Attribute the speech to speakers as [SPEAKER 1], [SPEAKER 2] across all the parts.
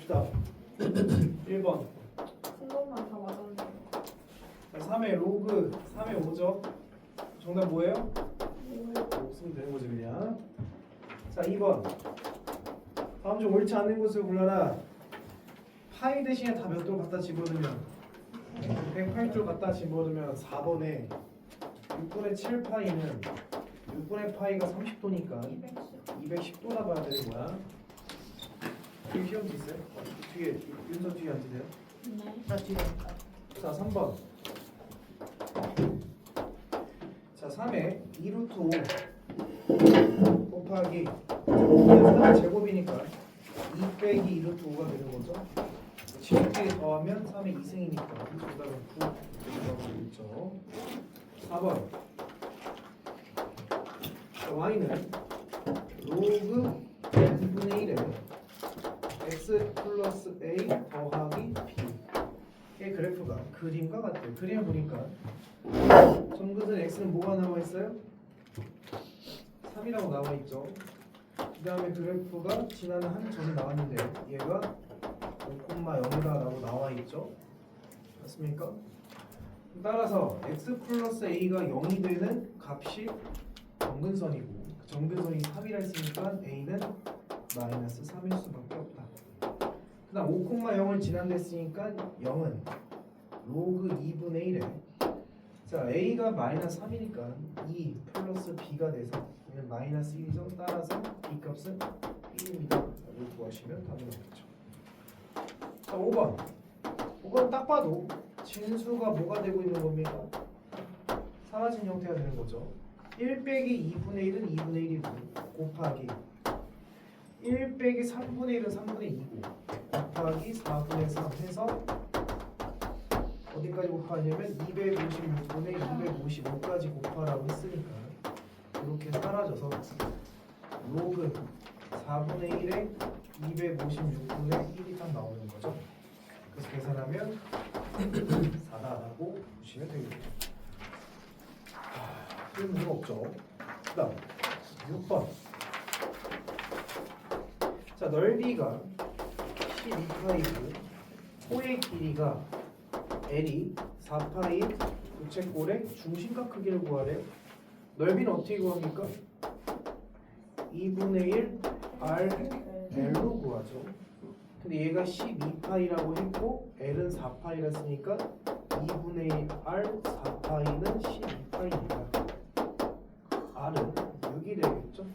[SPEAKER 1] 봅시다. 1번.
[SPEAKER 2] 큰 것만 다 맞았네요.
[SPEAKER 1] 3의 로그 3의 5죠. 정답 뭐예요?
[SPEAKER 2] 5.
[SPEAKER 1] 쓰면 되는 거지 그냥. 자 2번. 다음 중 옳지 않은 것을 골라라. 파이 대신에 다 몇 도 갖다 집어넣으면 108조 갖다 집어넣으면 4번에 6분의 7파이는 6분의 파이가 30도니까
[SPEAKER 2] 210.
[SPEAKER 1] 210도 나봐야 되는 거야. 뒤에 시험지 있어요? 뒤에 윤서 뒤에 앉으세요.
[SPEAKER 2] 네.
[SPEAKER 3] 나 뒤에 갈까요?
[SPEAKER 1] 자 3번. 자 3에 2루트 5 곱하기 3의 제곱이니까 2 빼기 2루트 5가 되는 거죠. 7개 더하면 3의 2승이니까 정답은 9 들어가고 있죠. 4번. 자, y는 로그 n분의 1에 x 플러스 a 더하기 b의 그래프가 그림과 같아요. 그림을 보니까 점근선 x는 뭐가 나와 있어요? 3이라고 나와 있죠. 그 다음에 그래프가 지나는 한 점이 나왔는데 얘가 5,0이다라고 나와 있죠. 맞습니까? 따라서 x 플러스 a가 0이 되는 값이 점근선이고 점근선이 3이라 했으니까 a는 마이너스 3일 수밖에 없다. 그 다음 5,0을 지난댔으니까 0은 로그 2분의 1에 자 a가 마이너스 3이니까 2 플러스 b가 돼서 얘는 마이너스 1이죠. 따라서 b 값은 1입니다. 라고 구하시면 답이 나오겠죠. 자 5번. 5번 딱 봐도 진수가 뭐가 되고 있는 겁니까? 사라진 형태가 되는 거죠. 1 빼기 2분의 1은 2분의 1이고 곱하기 1 빼기 3분의 1은 3분의 2고 곱하기 4분의 3 해서 어디까지 곱하냐면 256분의 255까지 곱하라고 했으니까 이렇게 사라져서 로그 4분의 1에 256분의 1이 딱 나오는 거죠. 그래서 계산하면 4다라고 보시면 되겠죠. 그런 문제가 없죠. 그 다음 6번. 자 넓이가 12파이고 코의 길이가 L이 4파이 부채꼴의 중심각 크기를 구하래요. 넓이는 어떻게 구합니까? 2분의 1 RL로 구하죠. 근데 얘가 12파이라고 했고 L은 4파이라 했으니까 2분의 1 R 4파이는 12파이입니다. R은 6이 되겠죠?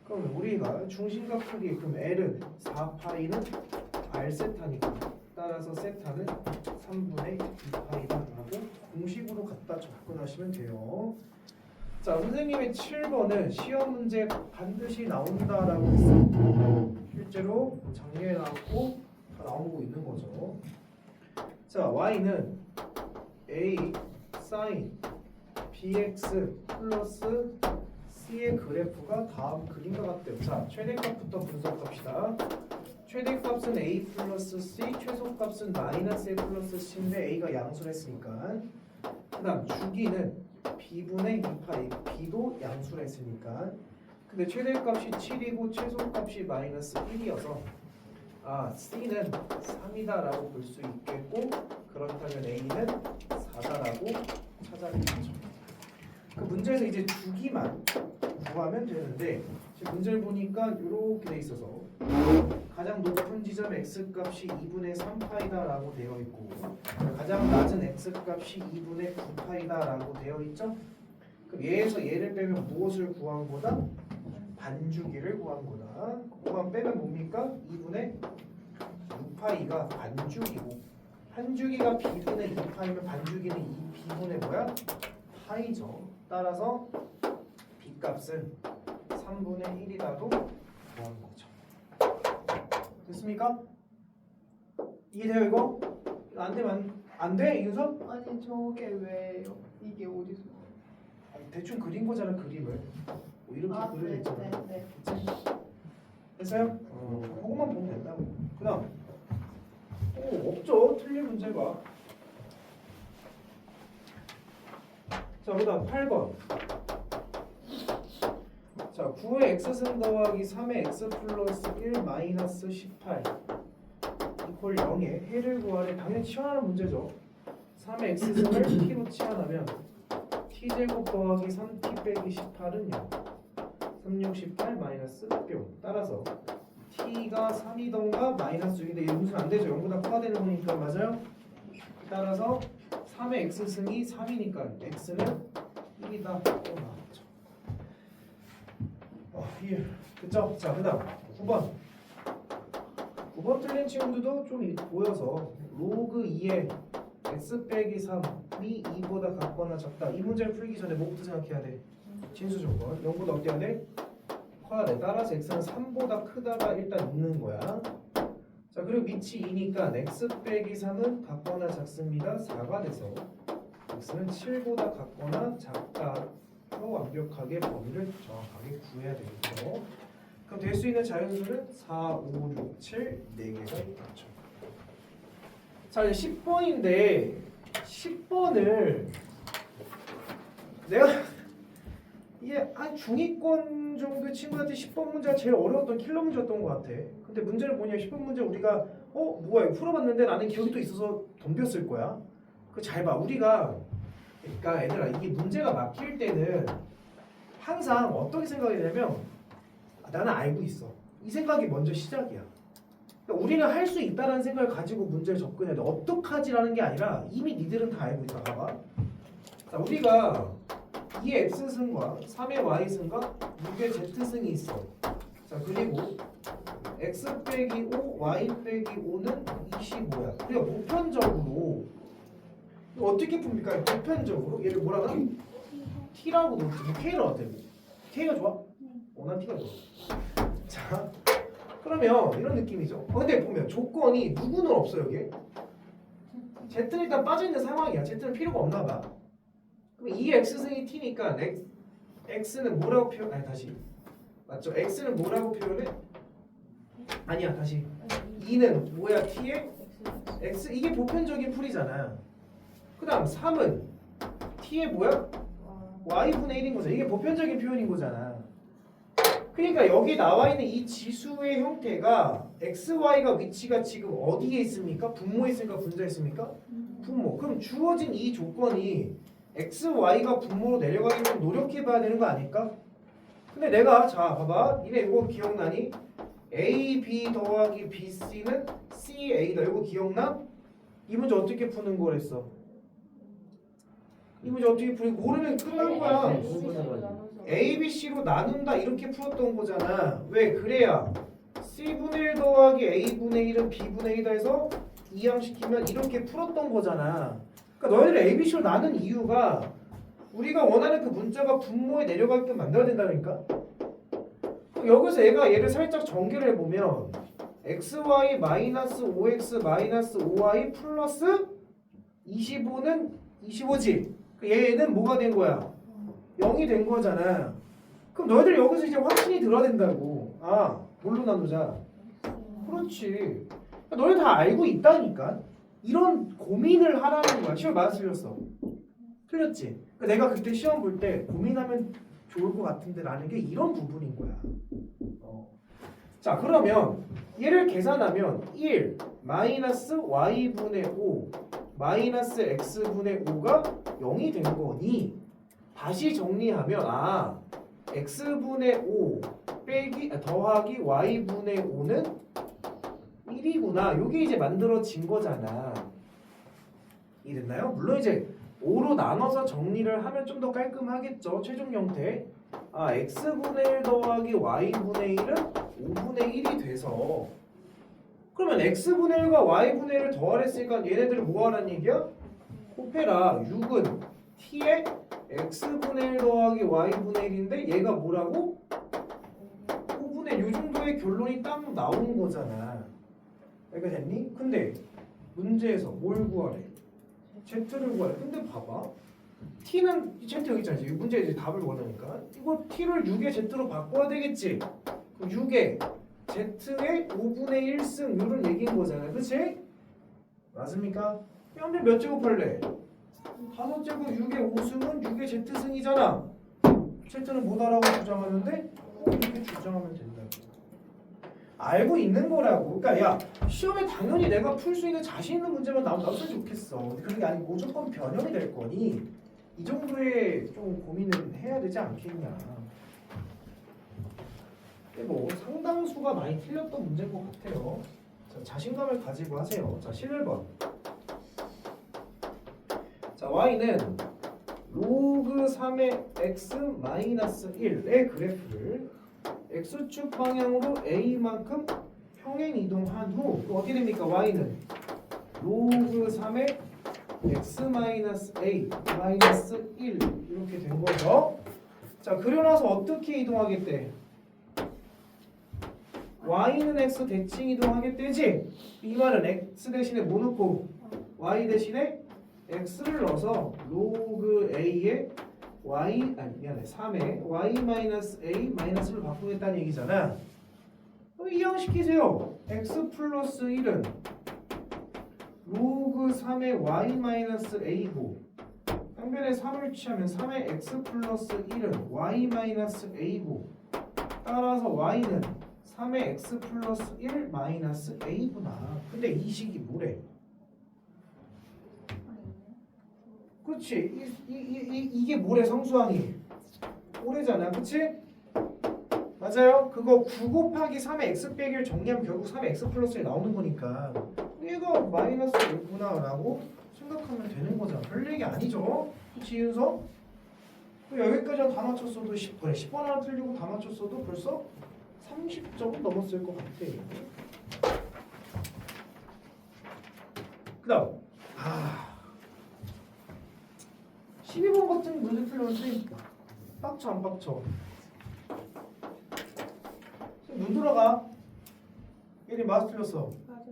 [SPEAKER 1] 그럼 우리가 중심각 크기 그럼 L은 4파이는 R 세타니까 따라서 세타는 3분의 2파이다라고 공식으로 갖다 접근하시면 돼요. 자, 선생님의 7번은 시험 문제 반드시 나온다라고 했어요. 실제로 작년에 나왔고 다 나오고 있는 거죠. 자, y는 a sin bx 플러스 c의 그래프가 다음 그림과 같대요. 자, 최대값부터 분석합시다. 최대값은 a 플러스 c, 최소값은 마이너스 a 플러스 c인데 a가 양수를 했으니까 그 다음 주기는 b분의 2파이, b도 양수를 했으니까 근데 최대값이 7이고 최소값이 마이너스 1이어서 c는 3이다라고 볼 수 있겠고 그렇다면 a는 4다라고 찾아내겠죠. 그 문제에서 이제 주기만 구하면 되는데 지금 문제를 보니까 이렇게 돼 있어서 가장 높은 지점 x값이 2분의 3파이다라고 되어 있고 가장 낮은 x값이 2분의 9파이다라고 되어 있죠. 그럼 얘에서 얘를 빼면 무엇을 구한 거다? 반주기를 구한 거다. 그만 빼면 뭡니까? 2분의 6파이가 반주기고 한주기가 b분의 2파이면 반주기는 2b분의 뭐야? 파이죠. 따라서 b값은 3분의 1이라도 구한 거죠. 됐습니까? 이해돼요 이거? 안 되면 안 돼? 이윤서?
[SPEAKER 2] 아니 저게 왜요? 이게 어디서?
[SPEAKER 1] 대충 그린 거잖아 그림을. 뭐 이렇게 그려져 있잖아.
[SPEAKER 2] 네.
[SPEAKER 1] 됐어요? 그것만 보면 된다고. 그 다음 없죠. 틀린 문제가. 자, 그 다음 8번. 자, 9의 x승 더하기 3의 x 플러스 1 마이너스 18 이퀄 0에 해를 구하래. 당연히 치환하는 문제죠. 3의 x승을 t로 치환하면 t제곱 더하기 3t 빼기 18은 0. 368 마이너스 뿅. 따라서 t가 3이던가 마이너스 6인데 이거 무슨 안 되죠. 0보다 커야 되는 거니까. 맞아요? 따라서 3의 x승이 3이니까 x는 1이다. 나왔죠. 1. 그쵸? 자, 그 다음 9번. 9번 틀린 친구들도 좀 보여서 로그 2의 x 빼기 3이 2보다 같거나 작다. 이 문제를 풀기 전에 뭐부터 생각해야 돼? 진수 조건. 0보다 어때야 돼? 커야 돼. 따라서 x는 3보다 크다가 일단 있는 거야. 자, 그리고 밑이 2니까 x 빼기 3은 같거나 작습니다. 4가 돼서 x는 7보다 같거나 작다로 완벽하게 범위를 정확하게 구해야 되겠죠. 그럼 될 수 있는 자연수는 4, 5, 6, 7 4개가 있겠죠. 자, 이제 10번인데 10번을 내가 이게 한 중위권 정도의 친구한테 10번 문제가 제일 어려웠던 킬러 문제였던 것 같아. 근데 문제를 보냐 10번 문제 우리가 뭐야 이거 풀어봤는데 나는 기억이 또 있어서 덤볐을 거야. 그 잘 봐. 우리가 그러니까 얘들아 이게 문제가 막힐 때는 항상 어떻게 생각이 되냐면 나는 알고 있어. 이 생각이 먼저 시작이야. 그러니까 우리는 할 수 있다라는 생각을 가지고 문제를 접근해야 돼. 어떡하지라는 게 아니라 이미 니들은 다 알고 있다. 봐봐. 자, 우리가 2의 x승과 3의 y승과 6의 z승이 있어. 자, 그리고 x 빼기 5, y 빼기 5는 25야. 그러니까 보편적으로 이거 어떻게 풉니까? 보편적으로 얘를 뭐라 그래? t라고 놓지. 뭐 k를 어때? k가 좋아? 난 t가 좋아. 자, 그러면 이런 느낌이죠. 근데 보면 조건이 누구는 없어 여기. z는 일단 빠져있는 상황이야. z는 필요가 없나 봐. 그럼 2x승이 t니까 x는 뭐라고 표현? 아니 다시 맞죠? x는 뭐라고 표현해? 아니야 다시 2는 뭐야? t의 x 이게 보편적인 풀이잖아. 그 다음 3은 t의 뭐야? y분의 1인 거잖아. 이게 보편적인 표현인 거잖아. 그러니까 여기 나와 있는 이 지수의 형태가 xy가 위치가 지금 어디에 있습니까? 분모에 있습니까? 분자에 있습니까? 분모. 그럼 주어진 이 조건이 xy가 분모로 내려가게끔 노력해봐야 되는 거 아닐까? 근데 내가 자 봐봐 니네 이거 기억나니? AB 더하기 BC는 CA다. 이거 기억나? 이 문제 어떻게 푸는 거랬어? 이 문제 어떻게 풀고 모르면 끝난 거야. A, B, C로 나눈다 이렇게 풀었던 거잖아. 왜? 그래야 C분의 1 더하기 A분의 1은 B분의 1이다 해서 이항시키면 이렇게 풀었던 거잖아. 그러니까 너희들 A, B, C로 나눈 이유가 우리가 원하는 그 문자가 분모에 내려가게끔 만들어야 된다니까. 그럼 여기서 얘를 살짝 전개를 해보면 xy 마이너스 5x 마이너스 5y 플러스 25는 25지. 얘는 뭐가 된 거야? 0이 된 거잖아. 그럼 너희들 여기서 이제 확신이 들어야 된다고. 뭘로 나누자? 그렇지. 너희 다 알고 있다니까. 이런 고민을 하라는 거야. 시험 맞아 틀렸어? 틀렸지? 그러니까 내가 그때 시험 볼 때 고민하면 좋을 것 같은데 라는 게 이런 부분인 거야. 자, 그러면 얘를 계산하면 1 마이너스 y분의 5 마이너스 x분의 5가 0이 된 거니 다시 정리하면 x분의 5 빼기 더하기 y분의 5는 1이구나. 요게 이제 만들어진 거잖아. 이랬나요? 물론 이제 5로 나눠서 정리를 하면 좀 더 깔끔하겠죠. 최종 형태. x분의 1 더하기 y분의 1은 5분의 1이 돼서 그러면 x분의 1과 y분의 1을 더하랬으니까 얘네들을 뭐 하라는 얘기야? 곱해라. 6은 t의 x분의 1 더하기 y분의 1인데 얘가 뭐라고? 5분의 1 정도의 결론이 딱 나온 거잖아. 이거 됐니? 근데 문제에서 뭘 구하래? z를 구하래. 근데 봐봐. t는 z 여기 있잖아. 이 문제에 이제 답을 원하니까 이거 t를 6의 z로 바꿔야 되겠지. 그럼 6의 z의 5분의 1승 이런 얘기인 거잖아. 그치? 맞습니까? 그럼 몇 제곱할래? 5제곱 6의 5승은 6의 z승이잖아. z는 뭐다라고 주장하는데 이렇게 주장하면 된다고. 알고 있는 거라고. 그러니까 야 시험에 당연히 내가 풀 수 있는 자신 있는 문제만 나왔으면 좋겠어. 근데 그런 게 아니고 무조건 변형이 될 거니 이 정도의 좀 고민을 해야 되지 않겠냐. 근데 뭐 상당수가 많이 틀렸던 문제인 것 같아요. 자, 자신감을 가지고 하세요. 자 11번. 자 y는 로그 3의 x 마이너스 1의 그래프를 x축 방향으로 a만큼 평행 이동한 후 어떻게 됩니까? y는 로그 3의 x 마이너스 a 마이너스 1 이렇게 된 거죠. 자 그려놔서 어떻게 이동하겠대? y는 x 대칭 이동하겠대지? 이 말은 x 대신에 뭐 넣고 y 대신에 x를 넣어서 로그 a의 y 아니 미안해 3의 y 마이너스 a 마이너스를 바꾸겠다는 얘기잖아. 그럼 이항시키세요. x 플러스 1은 로그 3의 y 마이너스 a고 항변에 3을 취하면 3의 x 플러스 1은 y 마이너스 a고 따라서 y는 3의 x 플러스 1 마이너스 a구나. 근데 이 식이 뭐래? 그치? 이게 뭐래 성수항이? 오래잖아. 그치? 맞아요? 그거 9 곱하기 3의 x 빼기 1 정리하면 결국 3의 x 플러스 1 나오는 거니까 얘가 마이너스 1구나 라고 생각하면 되는 거잖아. 별 얘기 아니죠? 그치 윤서? 여기까지 다 맞췄어도 10번에 10번 하나 틀리고 다 맞췄어도 벌써 30점은 넘었을 것 같아. 그 다음 12번 같은 문제 풀려면 선생님 빡쳐 안 빡쳐? 눈 돌아가. 얘네 마스 틀렸어.
[SPEAKER 2] 맞아.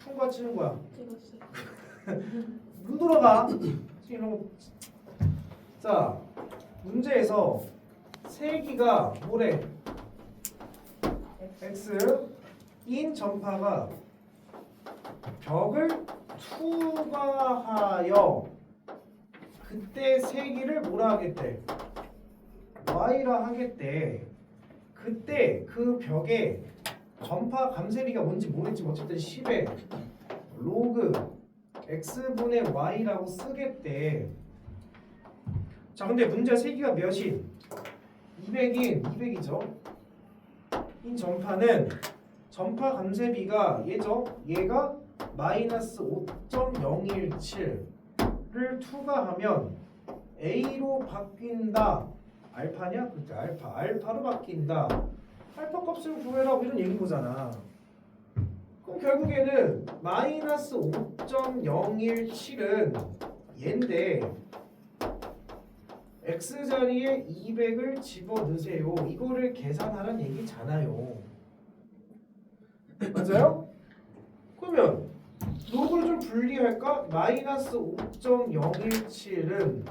[SPEAKER 1] 통과 치는 거야.
[SPEAKER 2] 찍었어.
[SPEAKER 1] 눈 돌아가. 이런 거. 자 문제에서 세기가 뭐래? x 인 전파가 벽을 투과하여 그때 세기를 뭐라 하겠대? y라 하겠대. 그때 그 벽에 전파 감쇄비가 뭔지 모르겠지만 어쨌든 10에 로그 x분의 y라고 쓰겠대. 자 근데 문제 세기가 몇인? 200인 200이죠. 인 전파는 전파 감쇄비가 얘가 마이너스 5.017를 투과하면 A로 바뀐다. 알파냐? 그때 알파로 바뀐다. 알파 값을 구해라 이런 얘기인 거잖아. 그럼 결국에는 마이너스 5.017은 얘인데 x자리에 200을 집어넣으세요. 이거를 계산하란 얘기잖아요. 맞아요? 그러면 로그를 좀 분리할까? 마이너스 5.017은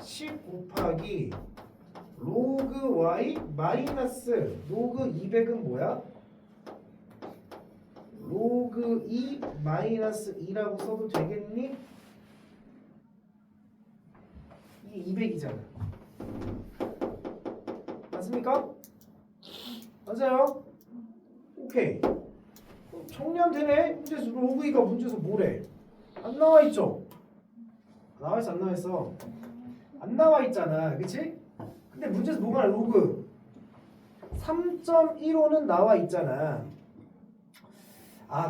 [SPEAKER 1] 10 곱하기 로그 y 마이너스 로그 200은 뭐야? 로그 2 마이너스 2라고 써도 되겠니? 이게 200이잖아. 맞습니까? 맞아요? 오케이. 정리하면 되네. 문제에서 로그 2가 문제에서 뭐래? 안 나와 있죠? 나와 있어 안 나와 있어? 안 나와 있잖아. 그치? 근데 문제에서 뭐가 나와? 로그 3.15는 나와 있잖아.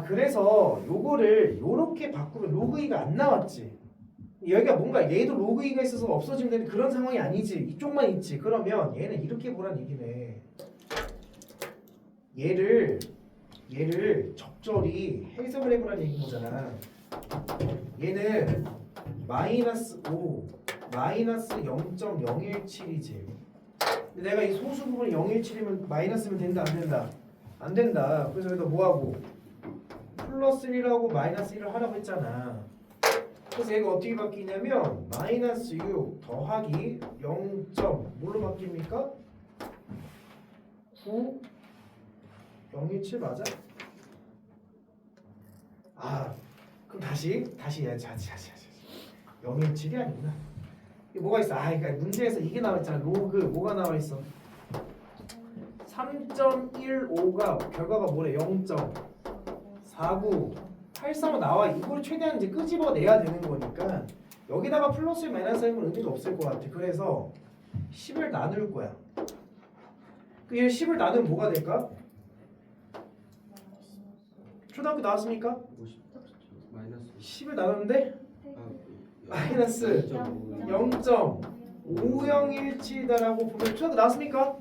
[SPEAKER 1] 그래서 요거를 요렇게 바꾸면 로그 2가 안 나왔지. 여기가 뭔가 얘도 로그 2가 있어서 없어지면 되는 그런 상황이 아니지. 이쪽만 있지. 그러면 얘는 이렇게 보란 얘기네. 얘를 적절히 해석을 해보라는 얘기인 거잖아. 얘는 마이너스 5 마이너스 0.017이지. 근데 내가 이 소수 부분이 017이면 마이너스면 된다 안 된다? 안 된다. 그래서 여기다 뭐하고 플러스 1하고 마이너스 1을 하라고 했잖아. 그래서 얘가 어떻게 바뀌냐면 마이너스 6 더하기 0. 뭘로 바뀝니까? 9 017 맞아? 그럼 다시 017이 아니구나. 이게 뭐가 있어? 그러니까 문제에서 이게 나와 있잖아. 로그 뭐가 나와 있어? 3.15가 결과가 뭐래? 0.4983은 나와. 이걸 최대한 이제 끄집어내야 되는 거니까 여기다가 플러스 마이너스 하는 건 의미가 없을 것 같아. 그래서 10을 나눌 거야. 그 얘 10을 나누면 뭐가 될까? 초등학교 나왔습니까?
[SPEAKER 3] 50 마이너스
[SPEAKER 1] 10을 나누는데
[SPEAKER 3] 아,
[SPEAKER 1] 마이너스 0.5017다라고 보면 초등학교 나왔습니까?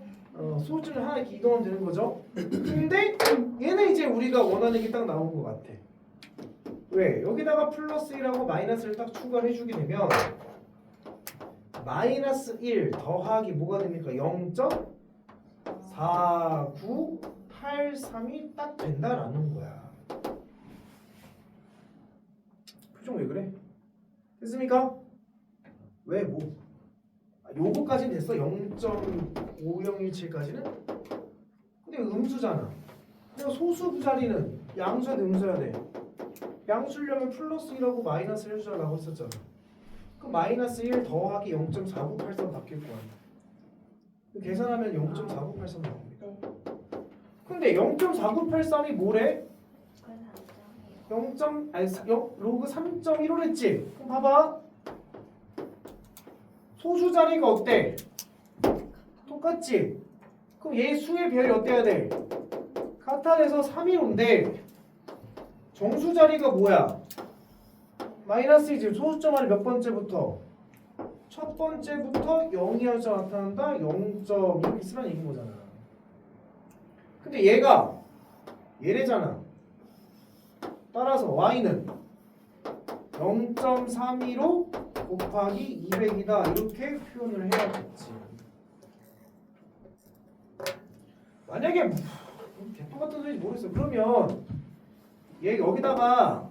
[SPEAKER 1] 소수점을 하나 이렇게 이동하면 되는 거죠. 근데 얘는 이제 우리가 원하는 게 딱 나온 것 같아. 왜? 여기다가 플러스 1하고 마이너스를 딱 추가를 해주게 되면 마이너스 1 더하기 뭐가 됩니까? 0.4983이 딱 된다라는 거야. 표정 왜 그래? 됐습니까? 왜 뭐? 요거까지는 됐어. 0.5017까지는. 근데 음수잖아. 그냥 소수 부자리는 양수야 돼, 음수야 돼. 양수려면 플러스 1하고 마이너스를 해주자라고 했었잖아. 그럼 마이너스 1 더하기 0.4983 바뀔 거야. 계산하면 0.4983 나옵니다. 근데 0.4983이 뭐래? 0. 로그 3.15랬지? 그럼 봐봐. 소수 자리가 어때? 똑같지? 그럼 얘 수의 별이 어때야 돼? 같아져서 315인데 정수 자리가 뭐야? 마이너스이지. 소수점 안에 몇 번째부터? 첫 번째부터 0이어서 나타난다? 0. 이렇게 쓰라는 얘기인 거잖아. 근데 얘가 얘래잖아. 따라서 y는 0.315 곱하기 200이다 이렇게 표현을 해야겠지. 만약에 개똥 같은 소리인지 모르겠어. 그러면 얘 여기다가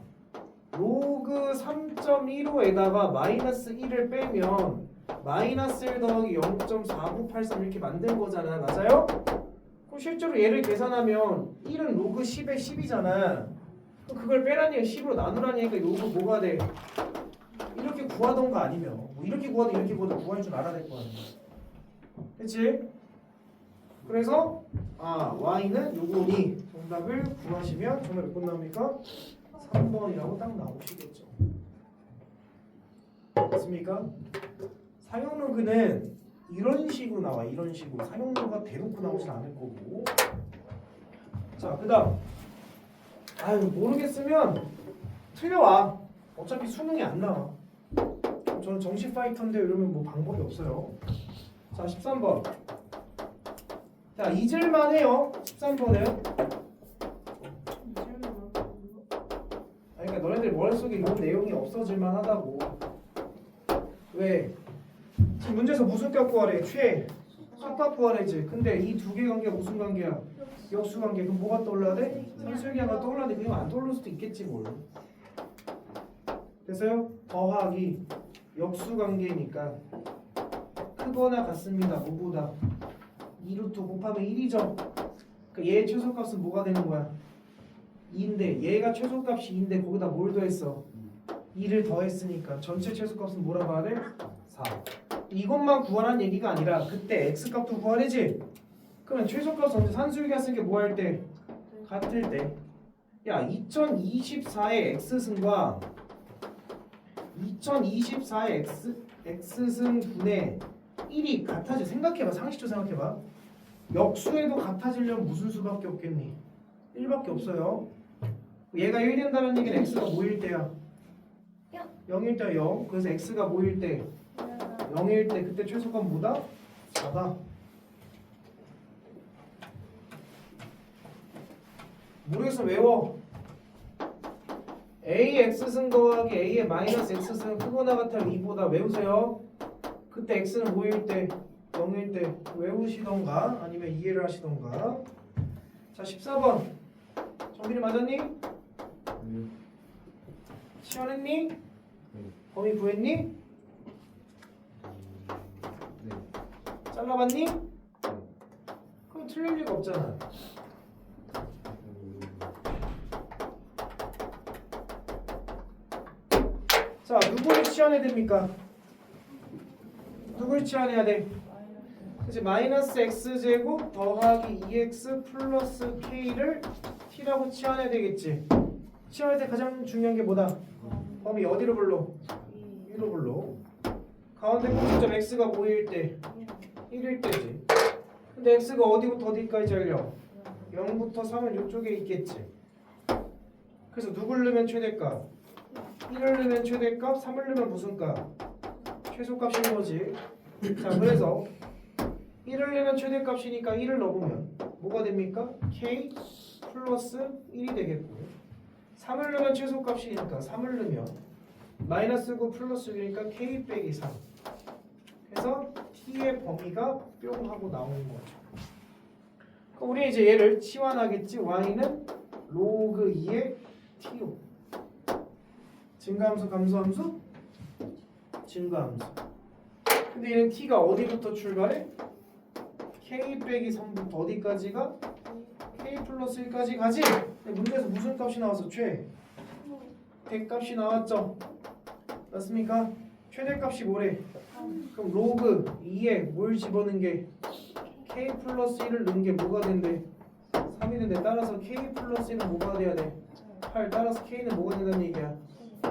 [SPEAKER 1] 로그 3.15에다가 마이너스 1을 빼면 마이너스 1 더하기 0.4983 이렇게 만든 거잖아. 맞아요? 그럼 실제로 얘를 계산하면 1은 로그 10에 10이잖아. 그럼 그걸 빼라니까 10으로 나누라니까 요거 뭐가 돼? 이렇게 구하던 거 아니면 뭐 이렇게 구하든 이렇게 구하든 구할 줄 알아야 될 거 아니야. 그치? 그래서 y는 요거니 정답을 구하시면 정답 몇 번 나옵니까? 3번이라고 딱 나오시겠죠. 됐습니까? 상용로그는 이런 식으로 나와. 이런 식으로 상용로가 대놓고 나오진 않을 거고. 자, 그 다음 모르겠으면 틀려와. 어차피 수능이 안 나와. 저는 정시 파이터인데 이러면 뭐 방법이 없어요. 자, 13번. 자, 잊을만 해요. 13번은. 그러니까 너네들 머릿속에 이런 내용이 없어질만 하다고. 왜? 지금 문제에서 무슨 값 구하래? 최. 속값 구하래지. 근데 이 두 개 관계가 무슨 관계야? 역수 관계. 그럼 뭐가 떠올라야 돼? 산수유기가 떠올라야 돼. 그냥 안 떠오를 수도 있겠지 뭘. 됐어요? 더하기 역수 관계니까 크거나 같습니다. 뭐보다 2루트 곱하면 1이죠. 그러니까 얘의 최소값은 뭐가 되는 거야? 2인데 얘가 최소값이 2인데 거기다 뭘 더했어? 2를 더했으니까 전체 최소값은 뭐라고 하래? 4. 이것만 구하라는 얘기가 아니라 그때 x값도 구하래지? 그러면 최소값 언제 산수유기가 쓴 게 뭐 할 때? 같을 때. 야, 2024의 x승과 2024의 x승 분의 1이 같아져. 생각해봐. 상식적으로 생각해봐. 역수에도 같아지려면 무슨 수밖에 없겠니? 1밖에 없어요. 얘가 1 된다는 얘기는 x가 뭐일 때야? 0일 때야 0. 그래서 x가 뭐일 때? 0일 때 그때 최소값 뭐다? 4다. 모르겠으면 외워. a x승 더하기 a의 마이너스 x승 크거나 같으면 2보다 외우세요. 그때 x는 뭐일 때? 0일 때 외우시던가 아니면 이해를 하시던가. 자, 14번. 정빈이 맞았니? 치환했니? 범위 구했니? 잘라봤니? 그럼 틀릴 리가 없잖아. 자, 누구를 치환해야 됩니까? 누구를 치환해야 돼? 그치? 마이너스 x제곱 더하기 2x 플러스 k를 t라고 치환해야 되겠지. 치환할 때 가장 중요한 게 뭐다? 범위 어디로 불러? 1로 불러. 가운데 꼭지점 x가 뭐일 때? 1일 때지. 근데 x가 어디부터 어디까지 잘려? 0부터 3은 이쪽에 있겠지. 그래서 누굴 넣으면 최대값? 1을 넣으면 최대값, 3을 넣으면 무슨 값? 최소값인 거지. 자, 그래서 1을 넣으면 최대값이니까 1을 넣으면 뭐가 됩니까? k 플러스 1이 되겠고요. 3을 넣으면 최소값이니까 3을 넣으면 마이너스 9 플러스 6이니까 k 빼기 3. 그래서 t의 범위가 뿅 하고 나오는 거죠. 그럼 우리 이제 얘를 치환하겠지. y는 로그 2의 t로. 증가함수 감소함수? 증가함수. 근데 얘는 t가 어디부터 출발해? k 빼기 3부터 어디까지가? k 플러스 1까지 가지? 근데 문제에서 무슨 값이 나왔어? 대값이 나왔죠? 맞습니까? 최대값이 뭐래? 그럼 로그 2에 뭘 집어넣은 게? k 플러스 1을 넣은 게 뭐가 된대? 3이 된대. 따라서 k 플러스 1은 뭐가 돼야 돼? 8. 따라서 k는 뭐가 된다는 얘기야?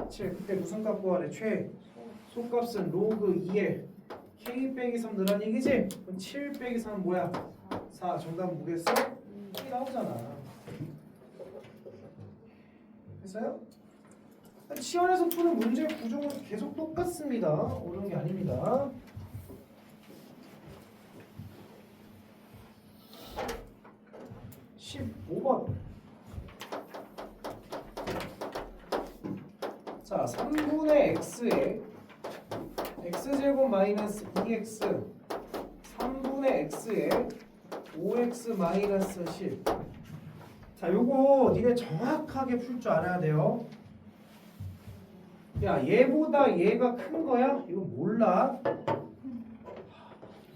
[SPEAKER 1] 7. 그때 무슨 값 구하래? 최소값은 로그 2에 k 빼기 3 넣으란 얘기지? 그럼 7 빼기 3은 뭐야? 4. 정답 뭐겠어? 이 나오잖아. 됐어요? 치환해서 푸는 문제 구조는 계속 똑같습니다. 어려운 게 아닙니다. (15번) 자, 3분의 x에 x제곱 마이너스 2x 3분의 x에 5x 마이너스 10. 자, 요거 니네 정확하게 풀 줄 알아야 돼요. 야, 얘보다 얘가 큰 거야? 이거 몰라?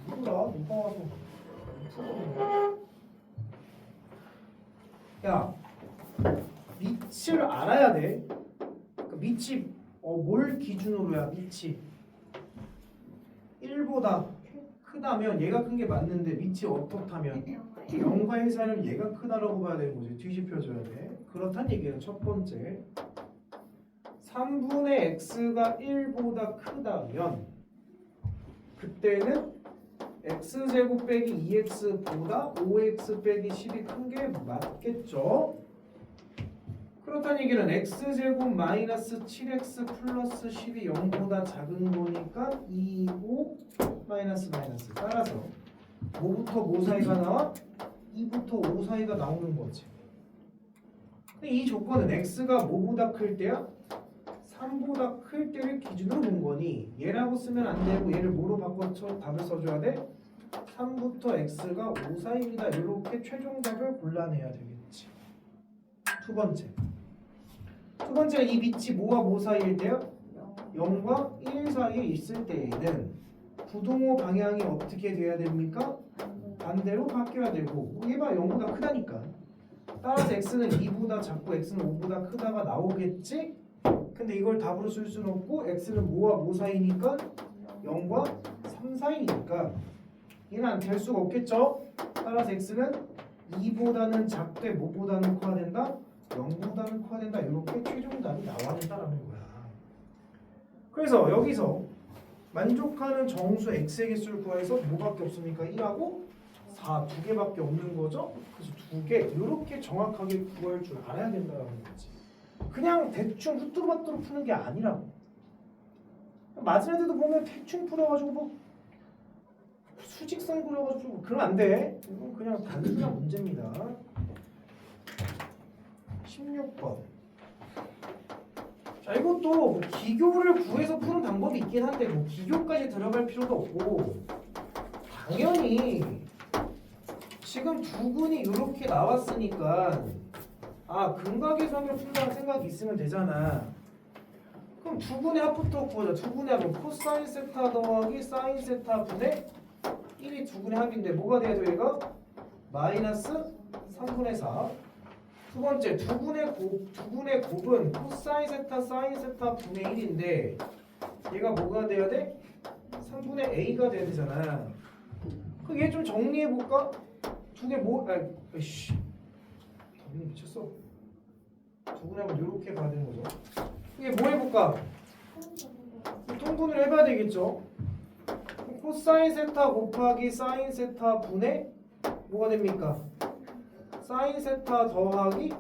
[SPEAKER 1] 몰라? 누가 와서 야, 밑을 알아야 돼. 그 밑이 뭘 기준으로야? 밑이 1보다 크다면 얘가 큰 게 맞는데 밑이 어떻다면 0과 1 사이는 얘가 크다라고 봐야 되는 거지. 뒤집혀줘야 돼. 그렇단 얘기예요. 첫 번째 3분의 x가 1보다 크다면 그때는 x제곱 빼기 2x보다 5x 빼기 10이 큰 게 맞겠죠? 그렇다는 얘기는 x제곱 마이너스 7x 플러스 10이 0보다 작은 거니까 2, 5 마이너스 마이너스. 따라서 뭐부터 뭐 사이가 나와? 2부터 5 사이가 나오는 거지. 근데 이 조건은 x가 뭐보다 클 때야? 3보다 클 때를 기준으로 본 거니 얘라고 쓰면 안 되고 얘를 뭐로 바꿔서 답을 써줘야 돼? 3부터 x가 5 사이입니다. 이렇게 최종 답을 골라내야 되겠지. 두 번째 이 밑이 뭐와 뭐 사이일 때요? 0과 1 사이에 있을 때에는 부동호 방향이 어떻게 돼야 됩니까? 반대로 바뀌어야 되고 얘가 0보다 크다니까. 따라서 x는 2보다 작고 x는 5보다 크다가 나오겠지? 근데 이걸 답으로 쓸 수는 없고 x는 뭐와 뭐 사이니까 0과 3 사이니까 얘는 안 될 수가 없겠죠? 따라서 x는 2보다는 작되 뭐보다는 커야 된다? 0보다는 커야 된다. 이렇게 최종 답이 나와야 된다라는 거야. 그래서 여기서 만족하는 정수 x의 개수를 구해서 뭐밖에 없습니까? 1하고 4 두 개밖에 없는 거죠? 그래서 두 개 이렇게 정확하게 구할 줄 알아야 된다는 거지. 그냥 대충 후뚜루마뚜루 푸는 게 아니라고. 맞은 애들도 보면 대충 풀어가지고 뭐 수직선 그려가지고 그러면 안 돼. 이건 그냥 단순한 문제입니다. 16번. 자, 이것도 뭐 기교를 구해서 푸는 방법이 있긴 한데 뭐 기교까지 들어갈 필요도 없고 당연히 지금 두 군이 이렇게 나왔으니까 근각계수학을 푼다는 생각이 있으면 되잖아. 그럼 두 군의 합부터 구하자. 두 군의 합은 코사인 세타 더하기 사인 세타 분의 1이 두 군의 합인데 뭐가 돼야 돼 얘가? 마이너스 3분의 4. 두 번째 두 군의 곱은 코사인 세타 사인 세타 분의 1인데 얘가 뭐가 돼야 돼? 3분의 a가 돼야 되잖아. 그럼 얘 좀 정리해 볼까? 두 개 뭐? 아이씨. 답이 미쳤어. 두 분하고 이렇게 가야 되는 거죠. 이게 뭐 해볼까? 통분을 해봐야 되겠죠. 코사인 세타 곱하기 사인 세타 분의 뭐가 됩니까? 사인 세타 더하기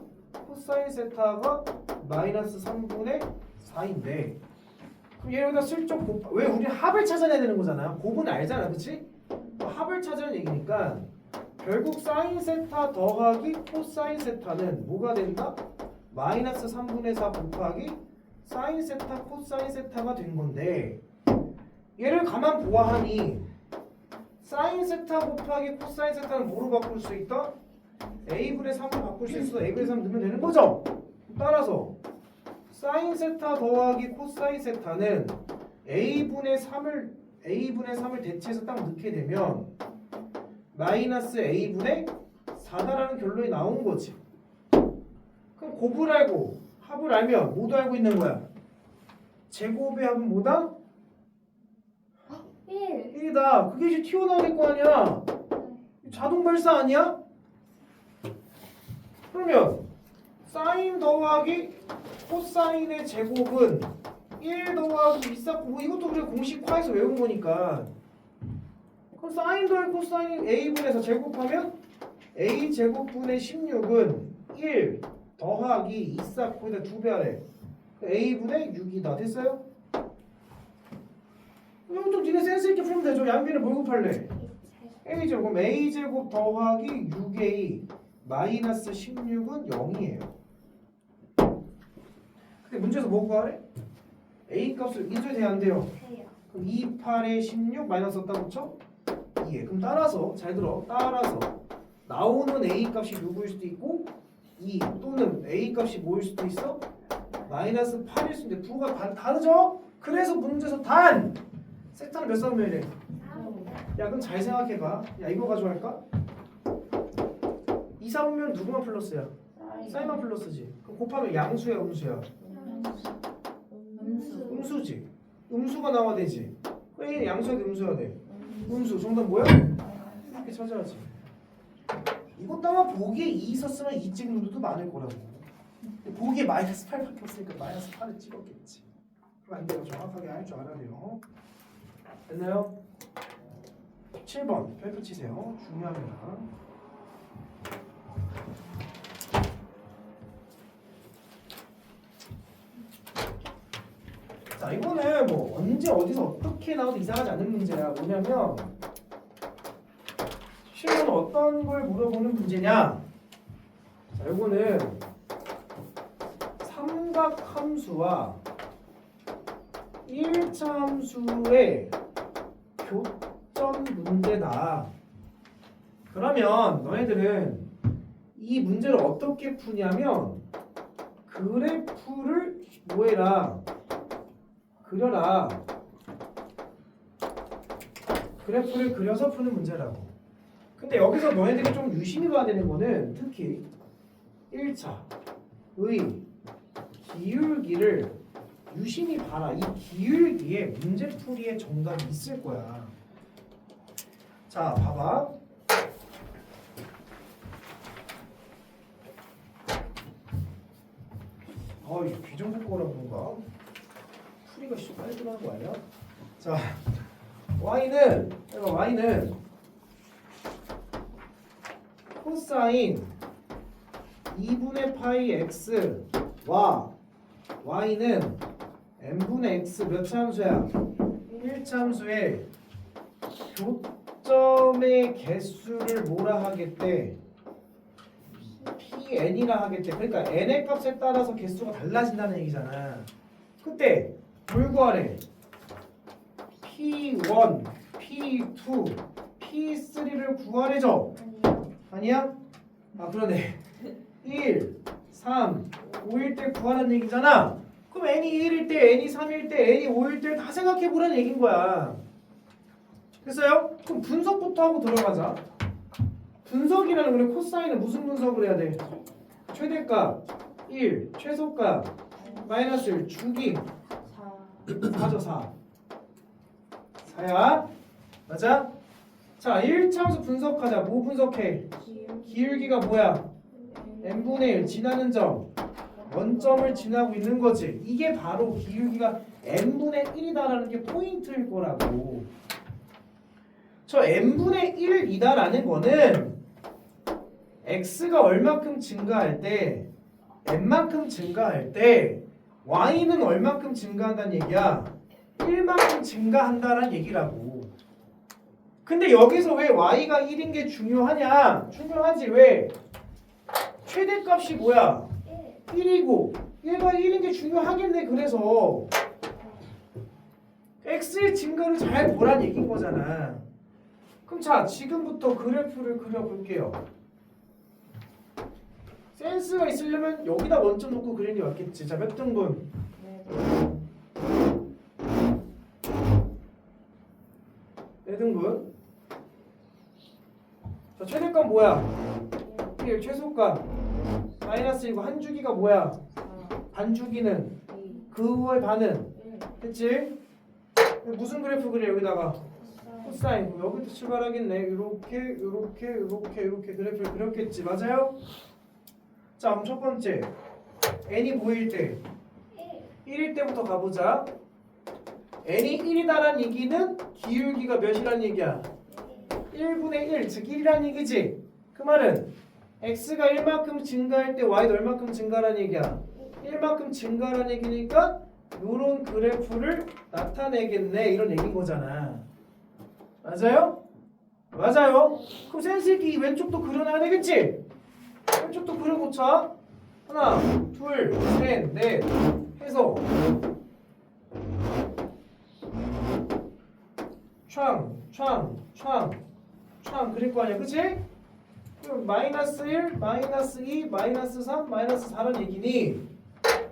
[SPEAKER 1] 코사인 세타가 마이너스 3분의 4인데 그럼 얘네가 슬쩍 왜 우리 합을 찾아내야 되는 거잖아요. 곱은 알잖아, 그치? 합을 찾아내는 얘기니까 결국 사인 세타 더하기 코사인 세타는 뭐가 된다? 마이너스 3분의 4 곱하기 사인 세타 코사인 세타가 된 건데 얘를 가만 보아하니 사인 세타 곱하기 코사인 세타는 뭐로 바꿀 수 있다? a분의 3로 바꿀 수 있어. a분의 3 넣으면 되는 거죠? 따라서 사인 세타 더하기 코사인 세타는 a분의 3을 대체해서 딱 넣게 되면 마이너스 a분의 4다라는 결론이 나온 거지. 그럼 곱을 알고 합을 알면 뭐도 알고 있는 거야? 제곱의 합은 뭐다?
[SPEAKER 2] 1.
[SPEAKER 1] 1이다. 그게 이제 튀어나올 거 아니야. 자동 발사 아니야? 그러면 사인 더하기 코사인의 제곱은 1 더하기 2 쌓고 뭐 이것도 우리가 공식화해서 외운 거니까 그럼 사인 더하기 코사인 a분에서 제곱하면 a 제곱분의 16은 1 더하기 2 쌓고 일단 2배 하래. a분의 6이다. 됐어요? 이거 좀 니네 센스 있게 풀면 되죠. 양변에 뭘 곱할래? a제곱. 그럼 a제곱 더하기 6a 마이너스 16은 0이에요. 근데 문제에서 뭐 구하래? a 값을 인수에 돼야 안 돼요.
[SPEAKER 2] 돼요.
[SPEAKER 1] 그럼 2, 8에 16 마이너스 없다 붙여? 2에. 그럼 따라서 잘 들어. 따라서 나오는 a 값이 누구일 수도 있고 2 또는 a 값이 뭐일 수도 있어? 마이너스 8일 수도 있는데 부호가 다르죠? 그래서 문제에서 단 세타는 몇 사분면이래? 야 그럼 잘 생각해봐. 야 이거 가져갈까? 2, 4분면 누구만 플러스야? 사인만 플러스지. 그럼 곱하면 양수야 음수야? 음수지. 음수가 나와야 되지. 그럼 얘는 양수야 돼 음수야 돼? 음수. 정답 뭐야? 이렇게 찾아야지. 이거 따마 보기에 2 있었으면 2 찍는 놈들도 많을 거라고. 보기에 마이너스 8밖에 없으니까 마이너스 8을 찍었겠지. 그럼 안 돼요. 정확하게 할 줄 알아야 돼요. 됐나요? 7번 별표 치세요. 중요합니다. 자 이거는 뭐 언제 어디서 어떻게 나와도 이상하지 않은 문제야. 뭐냐면 실은 어떤 걸 물어보는 문제냐. 자 이거는 삼각함수와 1차 함수의 교점 문제다. 그러면 너희들은 이 문제를 어떻게 푸냐면 그래프를 뭐해라? 그려라. 그래프를 그려서 푸는 문제라고. 근데 여기서 너희들이 좀 유심히 봐야 되는 거는 특히 1차의 기울기를 유심히 봐라. 이 기울기에 문제풀이에 정답이 있을 거야. 자, 봐봐. 이거 비정보 거라 그런가? 풀이가 좀 깔끔한 거 아니야? 자, y는 코사인 2분의 파이 x와 y는 n분의 x 몇 차 함수야? 1차 함수의 교점의 개수를 뭐라 하겠대? pn이라 하겠대. 그러니까 n의 값에 따라서 개수가 달라진다는 얘기잖아. 그때 뭘 구하래? p1, p2, p3를 구하래죠? 아니야? 아 그러네. 1, 3, 5일 때 구하라는 얘기잖아. 그럼 n이 1일 때, n이 3일 때, n이 5일 때 다 생각해보라는 얘기인 거야. 됐어요? 그럼 분석부터 하고 들어가자. 분석이라는 거는 코사인은 무슨 분석을 해야 돼? 최대값 1, 최소값 마이너스 1, 주기 4죠 4. 4야. 맞아? 자, 1차함수 분석하자. 뭐 분석해? 기울기가 뭐야? n분의 1 지나는 점. 원점을 지나고 있는 거지. 이게 바로 기울기가 n분의 1이다라는 게 포인트일 거라고. 저 n분의 1이다라는 거는 x가 얼마큼 증가할 때 n만큼 증가할 때 y는 얼마큼 증가한다는 얘기야? 1만큼 증가한다라는 얘기라고. 근데 여기서 왜 y가 1인 게 중요하냐? 중요하지. 왜? 최대값이 뭐야? 1이고 얘가 1인 게 중요하겠네. 그래서 x의 증가를 잘 보란 얘기인 거잖아. 그럼 자, 지금부터 그래프를 그려볼게요. 센스가 있으려면 여기다 원점 놓고 그리는 게 맞겠지. 자, 몇 등분? 네 등분. 자, 최대값 뭐야? 1. 최소값 마이너스 1고 한 주기가 뭐야? 반 주기는 그거의 반은 됐지? 무슨 그래프 그래? 여기다가 코사인. 여기부터 출발하겠네. 이렇게 그래프를 그렸겠지. 맞아요? 자, 그럼 첫 번째 n이 뭐일 때? 1일 때부터 가보자. n이 1이다라는 얘기는 기울기가 몇이란 얘기야? 1분의 1, 즉 1이란 얘기지. 그 말은 x가 1만큼 증가할 때 y도 얼마큼 증가란 얘기야? 1만큼 증가란 얘기니까 요런 그래프를 나타내겠네. 이런 얘기인 거잖아. 맞아요? 맞아요. 그럼 센스 있게 이 왼쪽도 그려놔야 되겠지? 왼쪽도 그려놓자. 하나, 둘, 셋, 넷 해서 촥 그릴 거 아니야. 그치? 그럼 마이너스 1, 마이너스 2, 마이너스 3, 마이너스 4란 얘기니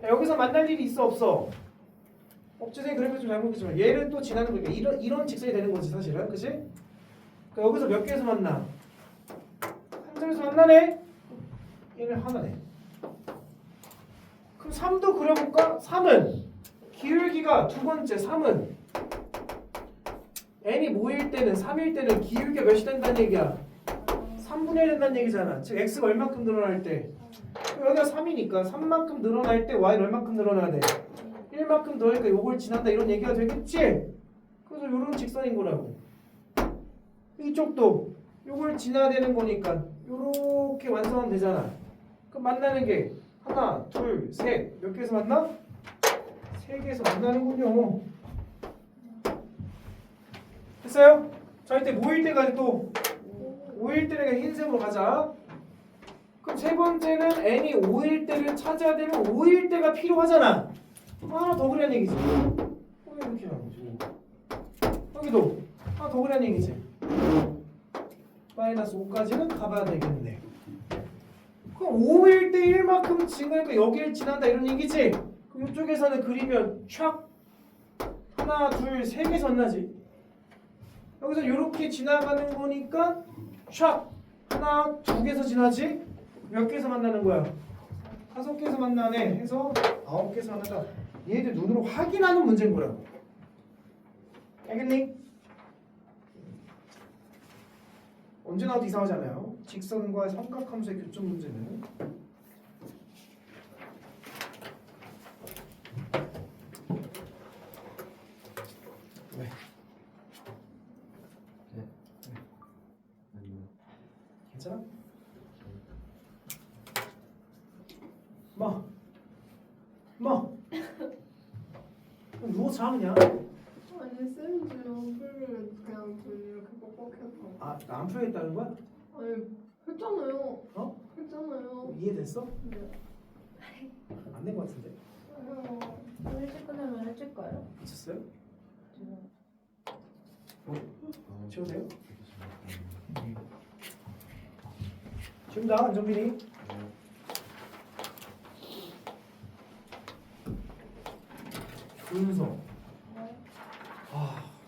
[SPEAKER 1] 야, 여기서 만날 일이 있어 없어? 없지. 선생님 그래프 좀 잘못했지만 얘를 또 지나는 거니까 이런 직선이 되는 거지 사실은. 그치? 그러니까 여기서 몇 개에서 만나? 한 점에서 만나네? 얘는 하나네. 그럼 3도 그려볼까? 3은 기울기가 두 번째 3은 n이 뭐일 때는 3일 때는 기울기가 몇이 된다는 얘기야? 3분의 1 된다는 얘기잖아. 즉 x가 얼마큼 늘어날 때? 여기가 3이니까 3만큼 늘어날 때 y는 얼마큼 늘어나야 돼? 1만큼 늘어나니까 요걸 지난다 이런 얘기가 되겠지? 그래서 요런 직선인 거라고. 이쪽도 요걸 지나야 되는 거니까 요렇게 완성하면 되잖아. 그럼 만나는 게 하나, 둘, 셋 몇 개에서 만나? 세 개에서 만나는군요. 됐어요? 자, 이때 모일 때까지 또 5일 때는 흰색으로 가자. 그럼 세 번째는 n이 5일 때를 찾아야 되면 5일 때가 필요하잖아. 하나 더 그리는 얘기지. 이렇게 하는 거지. 여기도 하나 더 그리는 얘기지. 마이너스 5까지는 가봐야 되겠네. 그럼 5일 때 1만큼 증가하니까 여기를 지난다 이런 얘기지. 그럼 이쪽에서는 그리면 촥 하나, 둘, 세 개 선나지. 여기서 이렇게 지나가는 거니까 촥 하나, 두 개에서 지나지. 몇 개에서 만나는 거야? 5개에서 만나네. 해서 9개에서 만난다. 얘들 눈으로 확인하는 문제인 거라고. 알겠니? 언제 나와도 이상하지 않아요? 직선과 삼각함수의 교점 문제는 왜?
[SPEAKER 3] 아니요.
[SPEAKER 1] 괜찮아? 뭐? 그럼 누워 자 그냥.
[SPEAKER 2] 아니 쌤이 연필을 그냥 이렇게 뻑뻑해서.
[SPEAKER 1] 아, 나 안 풀어야겠다는 거야?
[SPEAKER 2] 아니 했잖아요.
[SPEAKER 1] 어?
[SPEAKER 2] 했잖아요.
[SPEAKER 1] 이해됐어?
[SPEAKER 2] 네.
[SPEAKER 1] 안 된 거 같은데?
[SPEAKER 4] 일찍 끝나면 해줄까요?
[SPEAKER 1] 미쳤어요?
[SPEAKER 4] 지금
[SPEAKER 1] 지워도 돼요? 지운다 안정빈이. 준서.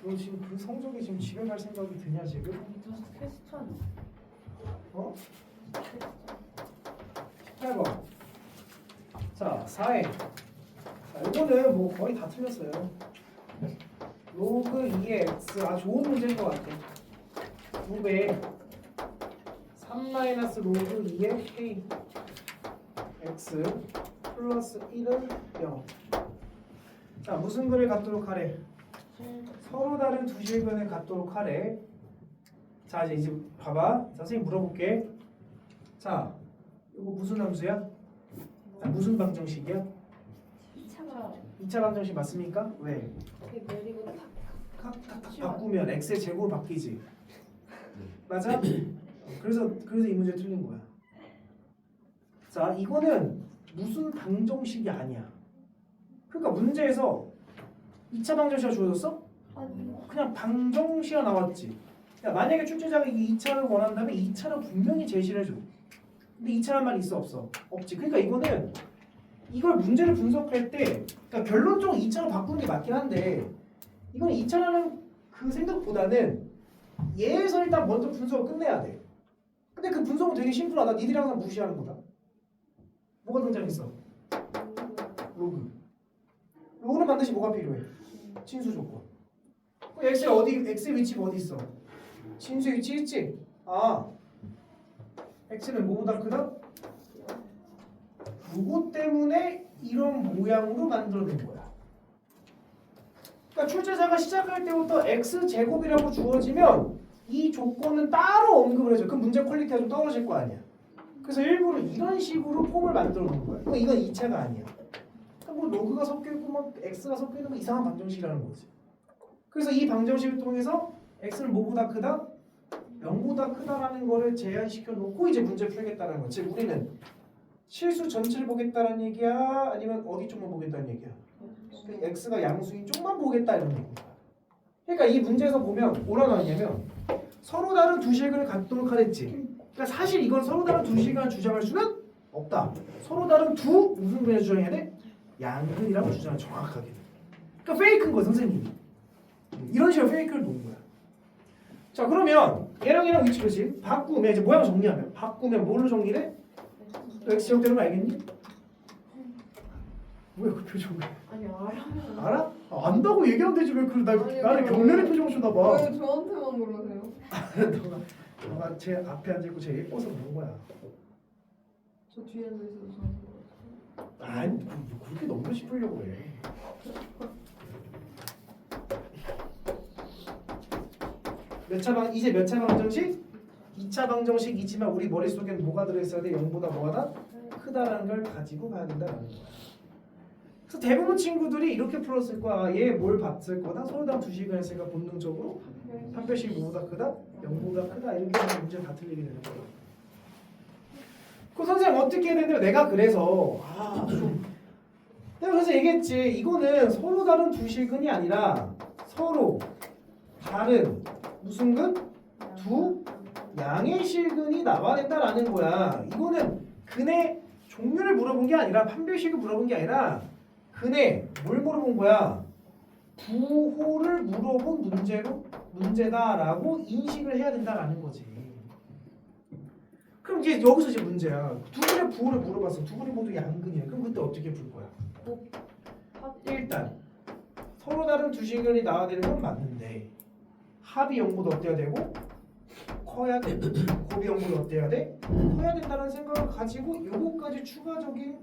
[SPEAKER 1] 너 지금 그 성적이 지금 집에 갈 생각이 드냐 지금?
[SPEAKER 4] 무슨 퀘스천?
[SPEAKER 1] 어? 18번. 자, 4회. 자, 이거는 뭐 거의 다 틀렸어요. 로그 2x. 아, 좋은 문제인 것 같아. 2배 3 마이너스 로그 2의 k x 플러스 1은 0. 자, 무슨 근을 갖도록 하래? 서로 다른 두 실근을 갖도록 하래. 자, 이제 봐봐. 자, 선생님 물어볼게. 자, 이거 무슨 함수야? 자, 무슨 방정식이야? 2차 방정식 맞습니까? 왜?
[SPEAKER 4] 내리고 탁
[SPEAKER 1] 바꾸면 x의 제곱으로 바뀌지. 맞아? 그래서 이 문제 틀린 거야. 자, 이거는 무슨 방정식이 아니야. 그러니까 문제에서 2차 방정식이 주어졌어? 그냥 방정식이 나왔지. 야, 만약에 출제자가 이 2차를 원한다면 2차를 분명히 제시를 해줘. 근데 2차란 말이 있어 없어? 없지. 그러니까 이거는 이걸 문제를 분석할 때 그러니까 결론적으로 2차로 바꾸는 게 맞긴 한데 이건 2차라는 그 생각보다는 얘에서 일단 먼저 분석을 끝내야 돼. 근데 그 분석은 되게 심플하다. 니들이 항상 무시하는 거다. 뭐가 등장했어? 로그. 로그는 반드시 뭐가 필요해? 진수 조건. x의 위치가 어디 있어? 진수의 위치 있지? 아, x는 뭐보다 크다? 요거 때문에 이런 모양으로 만들어낸 거야. 그러니까 출제자가 시작할 때부터 x제곱이라고 주어지면 이 조건은 따로 언급을 해줘. 그 문제 퀄리티가 좀 떨어질 거 아니야. 그래서 일부러 이런 식으로 폼을 만들어 놓은 거야. 그러니까 이건 2차가 아니야. 그러니까 뭐 로그가 섞여 있고 뭐 x가 섞여 있는 거 이상한 방정식이라는 거지. 그래서 이 방정식을 통해서 x는 뭐보다 크다? 0보다 크다라는 거를 제한시켜 놓고 이제 문제 풀겠다는 거지. 즉 우리는 실수 전체를 보겠다는 얘기야? 아니면 어디 쪽만 보겠다는 얘기야? 그러니까 x가 양수인 쪽만 보겠다 이런 얘기야. 그러니까 이 문제에서 보면 뭐라 나왔냐면 서로 다른 두 실근을 갖도록 하랬지. 그러니까 사실 이건 서로 다른 두 실근을 주장할 수는 없다. 서로 다른 두 무슨 근을 주장해야 돼? 양근이라고 주장을 정확하게. 그러니까 페이크인 거야 선생님이. 이런 식으로 페이크를 놓은 거야. 자 그러면 얘랑 위치 그지? 바꾸면 이제 모양 정리하면 바꾸면 뭘로 정리해? 또 x 제곱되는 거 알겠니? 뭐야 그 표정이?
[SPEAKER 2] 아니 알아.
[SPEAKER 1] 알아? 아, 안다고 얘기하면 되지 왜 그래?
[SPEAKER 2] 아니,
[SPEAKER 1] 나는
[SPEAKER 2] 그럼-
[SPEAKER 1] 경련의 표정 쳐다 봐.
[SPEAKER 2] 왜 저한테만 그러세요?
[SPEAKER 1] 너가 제 앞에 앉아있고 제 예뻐서 그런 거야.
[SPEAKER 2] 저 뒤에 앉아 있어도 저한테 그러세요.
[SPEAKER 1] 아니 그렇게 넘겨 짚으려고 해. 이제 몇 차 방정식? 2차 방정식이지만 우리 머릿속엔 뭐가 들어있어야 돼? 0보다 뭐가 크다라는 걸 가지고 가야 된다는 거야. 그래서 대부분 친구들이 이렇게 풀었을 거야. 얘 뭘 봤을 거다? 서로 다른 두 시간 했으니까 본능적으로 한 배씩 뭐보다 크다? 0보다 크다 이렇게 하면 문제 다 틀리게 되는 거야. 그 선생님 어떻게 해야 되는데 내가 그래서 내가 그래서 얘기했지. 이거는 서로 다른 두 실근이 아니라 서로 다른 무슨 근? 두 양의 실근이 나와낸다라는 거야. 이거는 근의 종류를 물어본 게 아니라 판별식을 물어본 게 아니라 근의 뭘 물어본 거야? 부호를 물어본 문제다라고 인식을 해야 된다라는 거지. 그럼 이제 여기서 이제 문제야. 두 근의 부호를 물어봤어. 두 근이 모두 양근이야. 그럼 그때 어떻게 풀 거야? 일단 서로 다른 두 실근이 나와야 되는 건 맞는데 합이 0보다 어때야 되고 커야 돼. 곱이 0보다 어때야 돼? 커야 된다는 생각을 가지고 요거까지 추가적인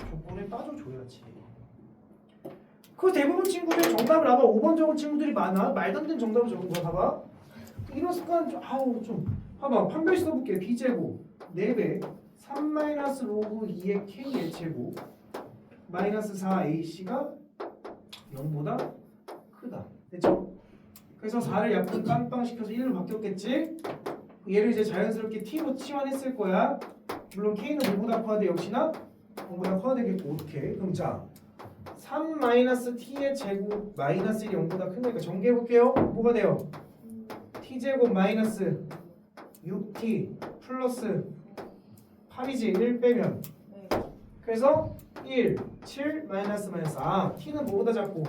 [SPEAKER 1] 조건을 따져줘야지. 그 대부분 친구들이 정답을 아마 5번 적은 친구들이 많아. 말도 안 되는 정답을 적은 거야. 봐봐. 이런 습관 좀 봐봐. 판별식 써볼게. b제곱 4배 3 마이너스 로그 2의 k의 제곱 마이너스 4ac가 0보다 크다. 됐죠? 그래서 4를 약분 깜빵시켜서 1로 바뀌었겠지? 얘를 이제 자연스럽게 t로 치환했을 거야. 물론 k는 5보다 커야 돼. 역시나 5보다 커야 되겠고. 이렇게. 그럼 자 3 마이너스 t의 제곱 마이너스 1이 0보다 큰 거니까 전개해볼게요. 뭐가 돼요? t제곱 마이너스 6t 플러스 8이지. 1 빼면 그래서 1, 7, 마이너스 t는 뭐보다 작고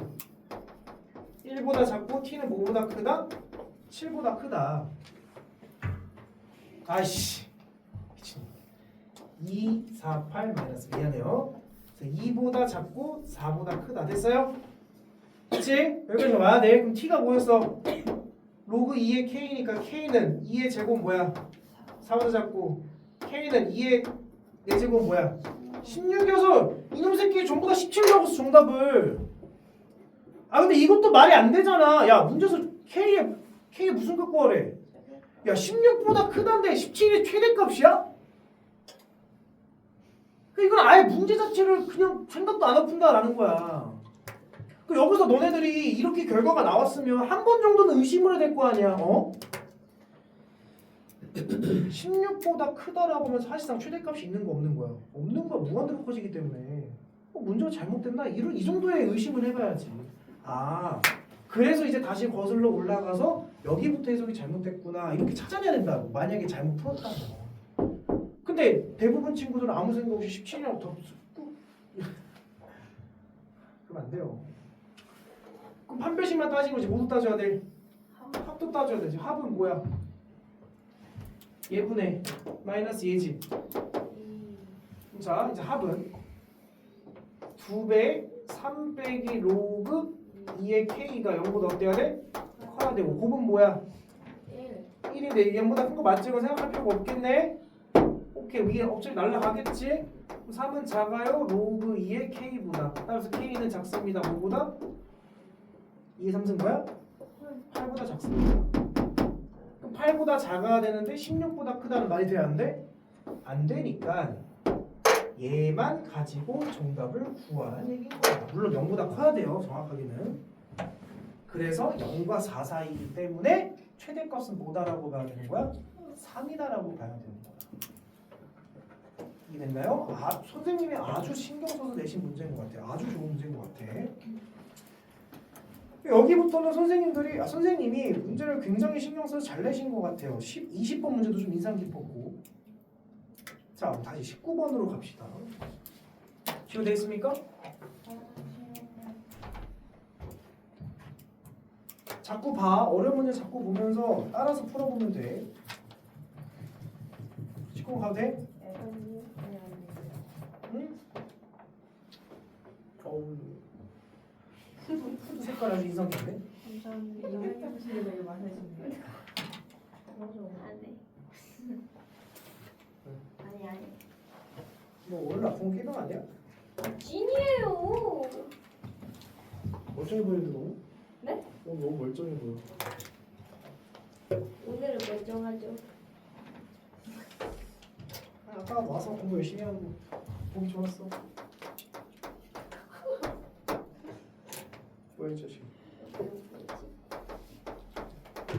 [SPEAKER 1] 1보다 작고 t는 뭐보다 크다? 7보다 크다. 아이씨 2, 4, 8 마이너스 미안해요. 2보다 작고 4보다 크다. 됐어요? 그치? 여기까지 와야 돼. 그럼 t가 뭐였어? 로그 2의 k니까 k는 2의 제곱 뭐야? 4보다 작고 k는 2의 4제곱 뭐야? 16이어서 이놈 새끼 전부 다 17 적었어 정답을. 아 근데 이것도 말이 안 되잖아. 야 문제에서 K에 무슨 값 구하래? 야 16보다 크다는데 17이 최대값이야? 그 이건 아예 문제 자체를 그냥 생각도 안 해본다라는 거야. 그 여기서 너네들이 이렇게 결과가 나왔으면 한 번 정도는 의심을 해야 될 거 아니야. 어? 16보다 크다라고 하면 사실상 최대값이 있는 거 없는 거야. 없는 거야. 무한대로 커지기 때문에 문제가 잘못됐나? 이 정도의 의심을 해봐야지. 아 그래서 이제 다시 거슬러 올라가서 여기부터 해석이 잘못됐구나 이렇게 찾아내야 된다고. 만약에 잘못 풀었다면. 근데 대부분 친구들은 아무 생각 없이 17이라고 더 그러면 안 돼요. 그럼 판별식만 따지고 이제 모두 따져야 돼. 합도 따져야 되지. 합은 뭐야? 예분의 마이너스 예지. 자 이제 합은 2배 3 빼기 로그 2의 k가 0보다 어때야 돼? 커야 되고 곱은 뭐야? 1인데 0보다 큰 거 맞지? 이거 생각할 필요가 없겠네. 오케이 위에 업체이 날라가겠지? 3은 작아요 로그 2의 k보다. 따라서 k는 작습니다. 뭐보다? 2의 3승 뭐야? 8보다 작습니다. 그럼 8보다 작아야 되는데 16보다 크다는 말이 돼야 안 돼? 안 되니까 얘만 가지고 정답을 구하라는 얘기인 거야. 물론 0보다 커야 돼요. 정확하게는. 그래서 0과 4 사이이기 때문에 최대값은 뭐다라고 봐야 되는 거야? 3이다라고 봐야 되는 거야. 이해됐나요? 선생님이 아주 신경 써서 내신 문제인 것 같아요. 아주 좋은 문제인 것 같아. 여기부터는 선생님이 문제를 굉장히 신경 써서 잘 내신 것 같아요. 20번 문제도 좀 인상 깊었고. 자, 다시 19번으로 갑시다. 지금 되겠습니까? 자꾸 봐. 어려운 문제 자꾸 보면서 따라서 풀어보면 돼. 19번 가도 돼? 응? 푸드 색깔 아주 인상 깊네.
[SPEAKER 4] 감사합니다.
[SPEAKER 2] 이게 되게 많으시네요.
[SPEAKER 4] 아니.
[SPEAKER 1] 뭐 원래 아픈 거 깨병 아니야?
[SPEAKER 4] 찐이에요.
[SPEAKER 1] 멀쩡해 보이는데 너무?
[SPEAKER 4] 네?
[SPEAKER 1] 너무 멀쩡해 보여.
[SPEAKER 4] 오늘은 멀쩡하죠.
[SPEAKER 1] 아까 와서 공부 열심히 하고 보기 좋았어. 뭐였죠 지금?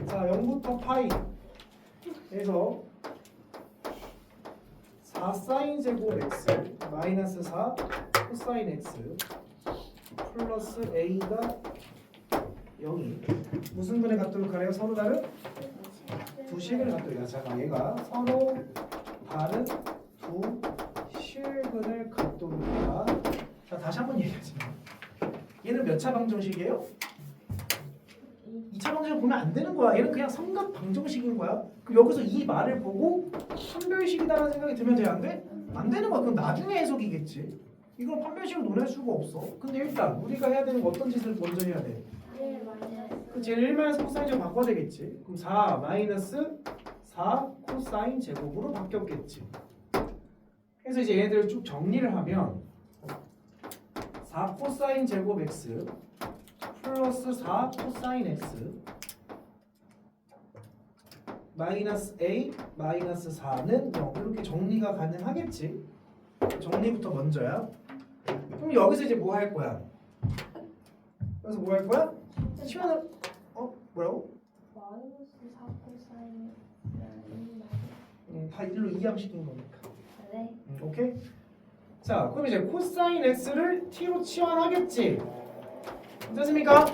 [SPEAKER 1] 자 0부터 파이에서 4 사인 제곱 x 마이너스 4 코사인 x 플러스 a가 0이 무슨 근에 갖도록 하래요? 서로 다른 두 식을 갖도록. 잠깐 얘가 서로 다른 두 실근을 갖도록 해라. 자 다시 한번 얘기하지만 얘는 몇 차 방정식이에요? 2차 방정식 보면 안 되는 거야. 얘는 그냥 삼각 방정식인 거야. 그럼 여기서 이 말을 보고 판별식이다라는 생각이 들면 돼? 안 돼? 안 되는 거야. 그럼 나중에 해석이겠지. 이걸 판별식으로 논할 수가 없어. 근데 일단 우리가 해야 되는 거 어떤 짓을 먼저 해야 돼? 그 제일 1마이너스 코사인 제곱 바꿔야 되겠지. 그럼 4 마이너스 4 코사인 제곱으로 바뀌었겠지. 그래서 이제 얘네들을 쭉 정리를 하면 4 코사인 제곱 x 플러스 4 코사인 x 마이너스 a 마이너스 4는 0 이렇게 정리가 가능하겠지. 정리부터 먼저야. 그럼 여기서 이제 뭐 할 거야? 여기서 뭐 할 거야? 시간을 뭐라고?
[SPEAKER 4] 마이너스 4 코사인
[SPEAKER 1] 다 1로 이항시킨 거니까.
[SPEAKER 4] 네.
[SPEAKER 1] 오케이? 자, 그럼 이제 코사인 x를 t로 치환하겠지? 됐습니까?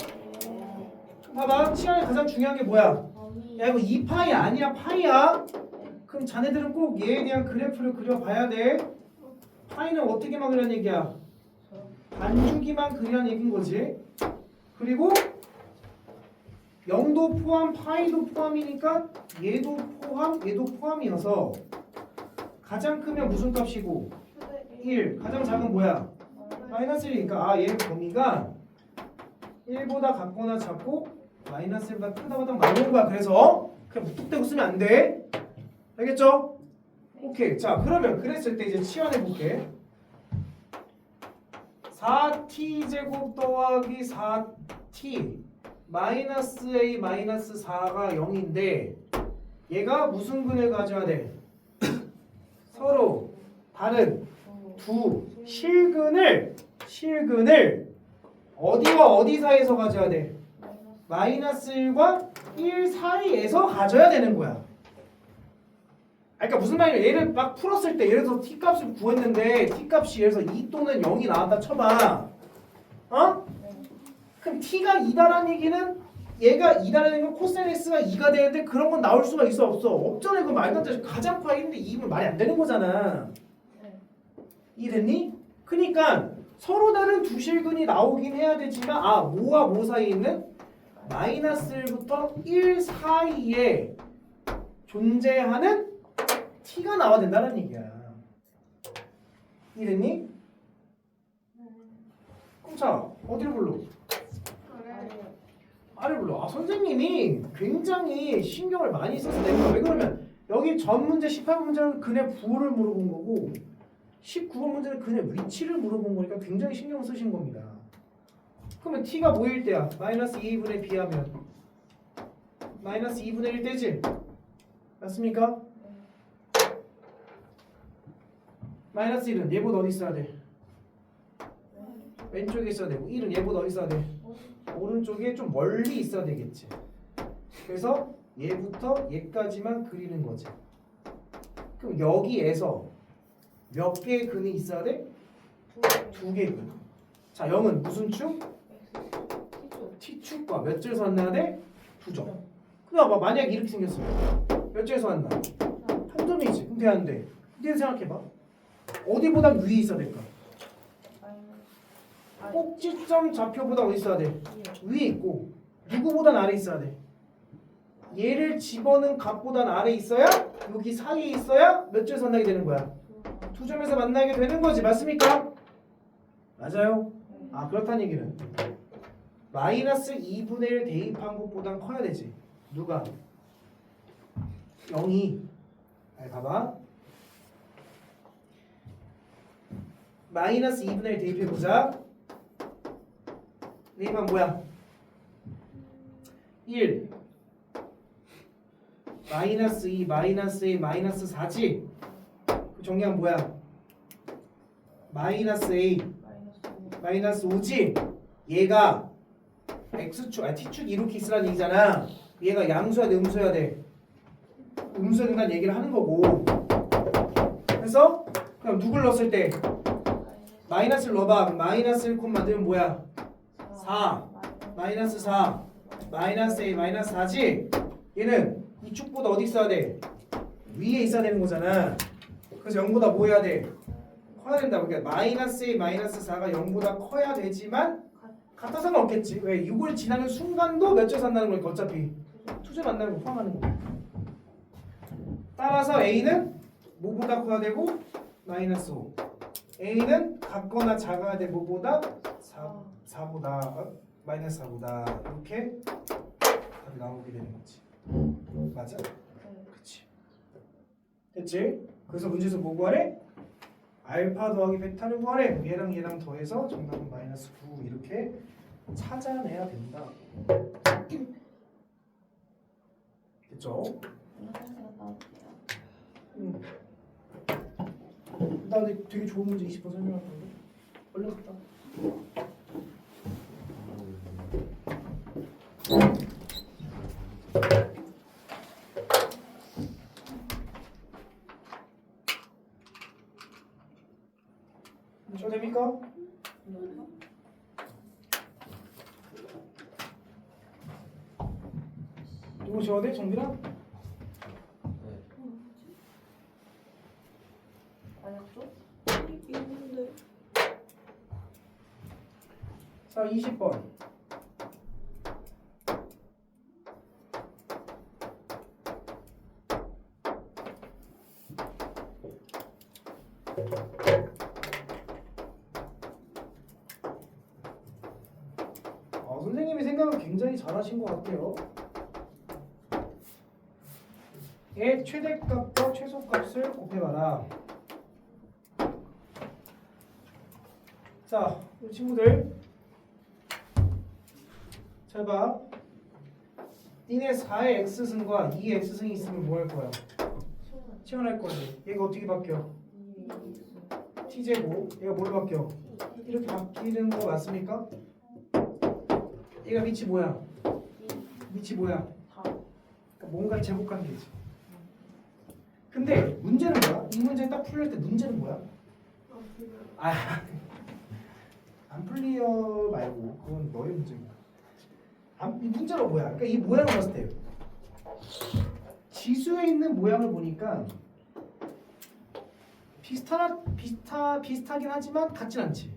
[SPEAKER 1] 봐봐, 치환의 가장 중요한 게 뭐야? 야, 이거 2파이 아니야, 파이야? 그럼 자네들은 꼭 얘에 대한 그래프를 그려봐야 돼. 파이는 어떻게만 그리는 얘기야? 반주기만 그리는 얘기인 거지. 그리고 0도 포함, 파이도 포함이니까 얘도 포함, 얘도 포함이어서 가장 크면 무슨 값이고? 1. 가장 작은 뭐야? 마이너스 1이니까 얘의 범위가 1보다 같거나 작고 마이너스 1보다 크다고 딱 나오는 거야. 그래서 그냥 무턱대고 쓰면 안 돼. 알겠죠? 오케이. 자, 그러면 그랬을 때 이제 치환해 볼게. 4t 제곱 더하기 4t 마이너스 a 마이너스 4가 0인데 얘가 무슨 근을 가져야 돼? 서로 다른 두 실근을 어디와 어디 사이에서 가져야 돼? 마이너스 1과 1 사이에서 가져야 되는 거야. 그러니까 무슨 말이냐면 얘를 막 풀었을 때 예를 들어서 t 값을 구했는데 t 값이 예를 들어서 2 또는 0이 나왔다 쳐봐. 어? 그럼 t가 2다라는 얘기는 얘가 2다라는 건 코사인 x가 2가 되는데 그런 건 나올 수가 있어 없어? 없잖아. 이거 말도 안 돼. 가장 과인데 2면 말이 안 되는 거잖아. 이해됐니? 그러니까 서로 다른 두 실근이 나오긴 해야 되지만 뭐와 뭐 사이에 있는 마이너스 1부터 1 사이에 존재하는 t가 나와야 된다는 얘기야. 이해됐니? 그럼 자 어디를 불러? 아래 불러. 선생님이 굉장히 신경을 많이 써서 낸 거야. 왜 그러면 여기 전 문제 18번 문제는 근의 부호를 물어본 거고 19번 문제는 근의 위치를 물어본 거니까 굉장히 신경을 쓰신 겁니다. 그러면 t가 뭐일 때야? 마이너스 2분의 b하면 마이너스 2분의 1 되지? 맞습니까? 마이너스 1은 얘보다 어디 있어야 돼? 왼쪽에 있어야 되고 1은 얘보다 어디 있어야 돼? 오른쪽에 좀 멀리 있어야 되겠지. 그래서 얘부터 얘까지만 그리는 거지. 그럼 여기에서 몇 개의 근이 있어야 돼? 2개 근. 자, 0은 무슨 축? t축과 몇 줄에서 만나야 돼? 2점. 그럼 만약에 이렇게 생겼으면 몇 줄에서 만나? 평점이지. 그럼 돼야 안 돼? 근데 생각해봐. 어디보다 위에 있어야 될까? 꼭지점 좌표보다 어디 있어야 돼? 위에 있고 누구보단 아래 있어야 돼? 얘를 집어넣은 값보단 아래 있어야 여기 사이에 있어야 몇 줄에서 만나게 되는 거야? 2점에서 만나게 되는 거지. 맞습니까? 맞아요. 그렇다는 얘기는 마이너스 2분의 1 대입한 것보단 커야 되지. 누가? 0이. 봐봐. 마이너스 2분의 1 대입해보자. 대입하면 뭐야? 1 마이너스 2 마이너스 1 마이너스 4지? 그 정리하면 뭐야? 마이너스 A 마이너스 5지? 얘가 X축, T축 이렇게 있으라는 얘기잖아. 얘가 양수야 돼 음수야 돼? 음수야 된다는 얘기를 하는 거고. 그래서 그럼 누굴 넣었을 때 마이너스를 넣어봐. 마이너스 1 만들면 뭐야? 4 마이너스 4 마이너스 A 마이너스 4지? 얘는 이 축보다 어디 있어야 돼? 위에 있어야 되는 거잖아. 그래서 0보다 뭐 해야 돼? 커야 된다. 그러니까 마이너스 A 마이너스 4가 0보다 커야 되지만 같아서는 없겠지. 왜? 6을 지나는 순간도 몇 줄 산다는 거니까 어차피 2줄 만나는 거 포함하는 거. 따라서 A는 뭐보다 커야 되고? 마이너스 5. A는 같거나 작아야 돼. 뭐보다? 4보다 마이너스 4보다 이렇게 답이 나오게 되는 거지. 맞아? 그렇지. 됐지? 그래서 문제에서 뭐 구하래? 알파 더하기 베타를 구하래. 얘랑 얘랑 더해서 정답은 마이너스 9 이렇게 찾아내야 된다. 됐죠? 나 근데 되게 좋은 문제 20번 설명할 건데 얼른 갔다. 저 됩니까? 누구 지워야 돼? 정빈아? 자, 20번. 선생님이 생각은 굉장히 잘하신 것 같아요. 의 최대값과 최소값을 곱해봐라. 자, 우리 친구들 잘 봐. 니네 4의 x승과 2의 x승이 있으면 뭐 할 거야? 치환할 거지. 얘가 어떻게 바뀌어? t제곱. 얘가 뭘로 바뀌어? 이렇게 바뀌는 거 맞습니까? 얘가 밑이 뭐야? 밑이 뭐야? 그러니까 뭔가 제곱관계지. 근데 문제는 뭐야? 이 문제 딱 풀릴 때 문제는 뭐야? 안 풀려 말고 그건 너의 문제인 거야. 이 문제가 뭐야? 그러니까 이 모양을 봤을 때 지수에 있는 모양을 보니까 비슷하긴 하지만 같진 않지.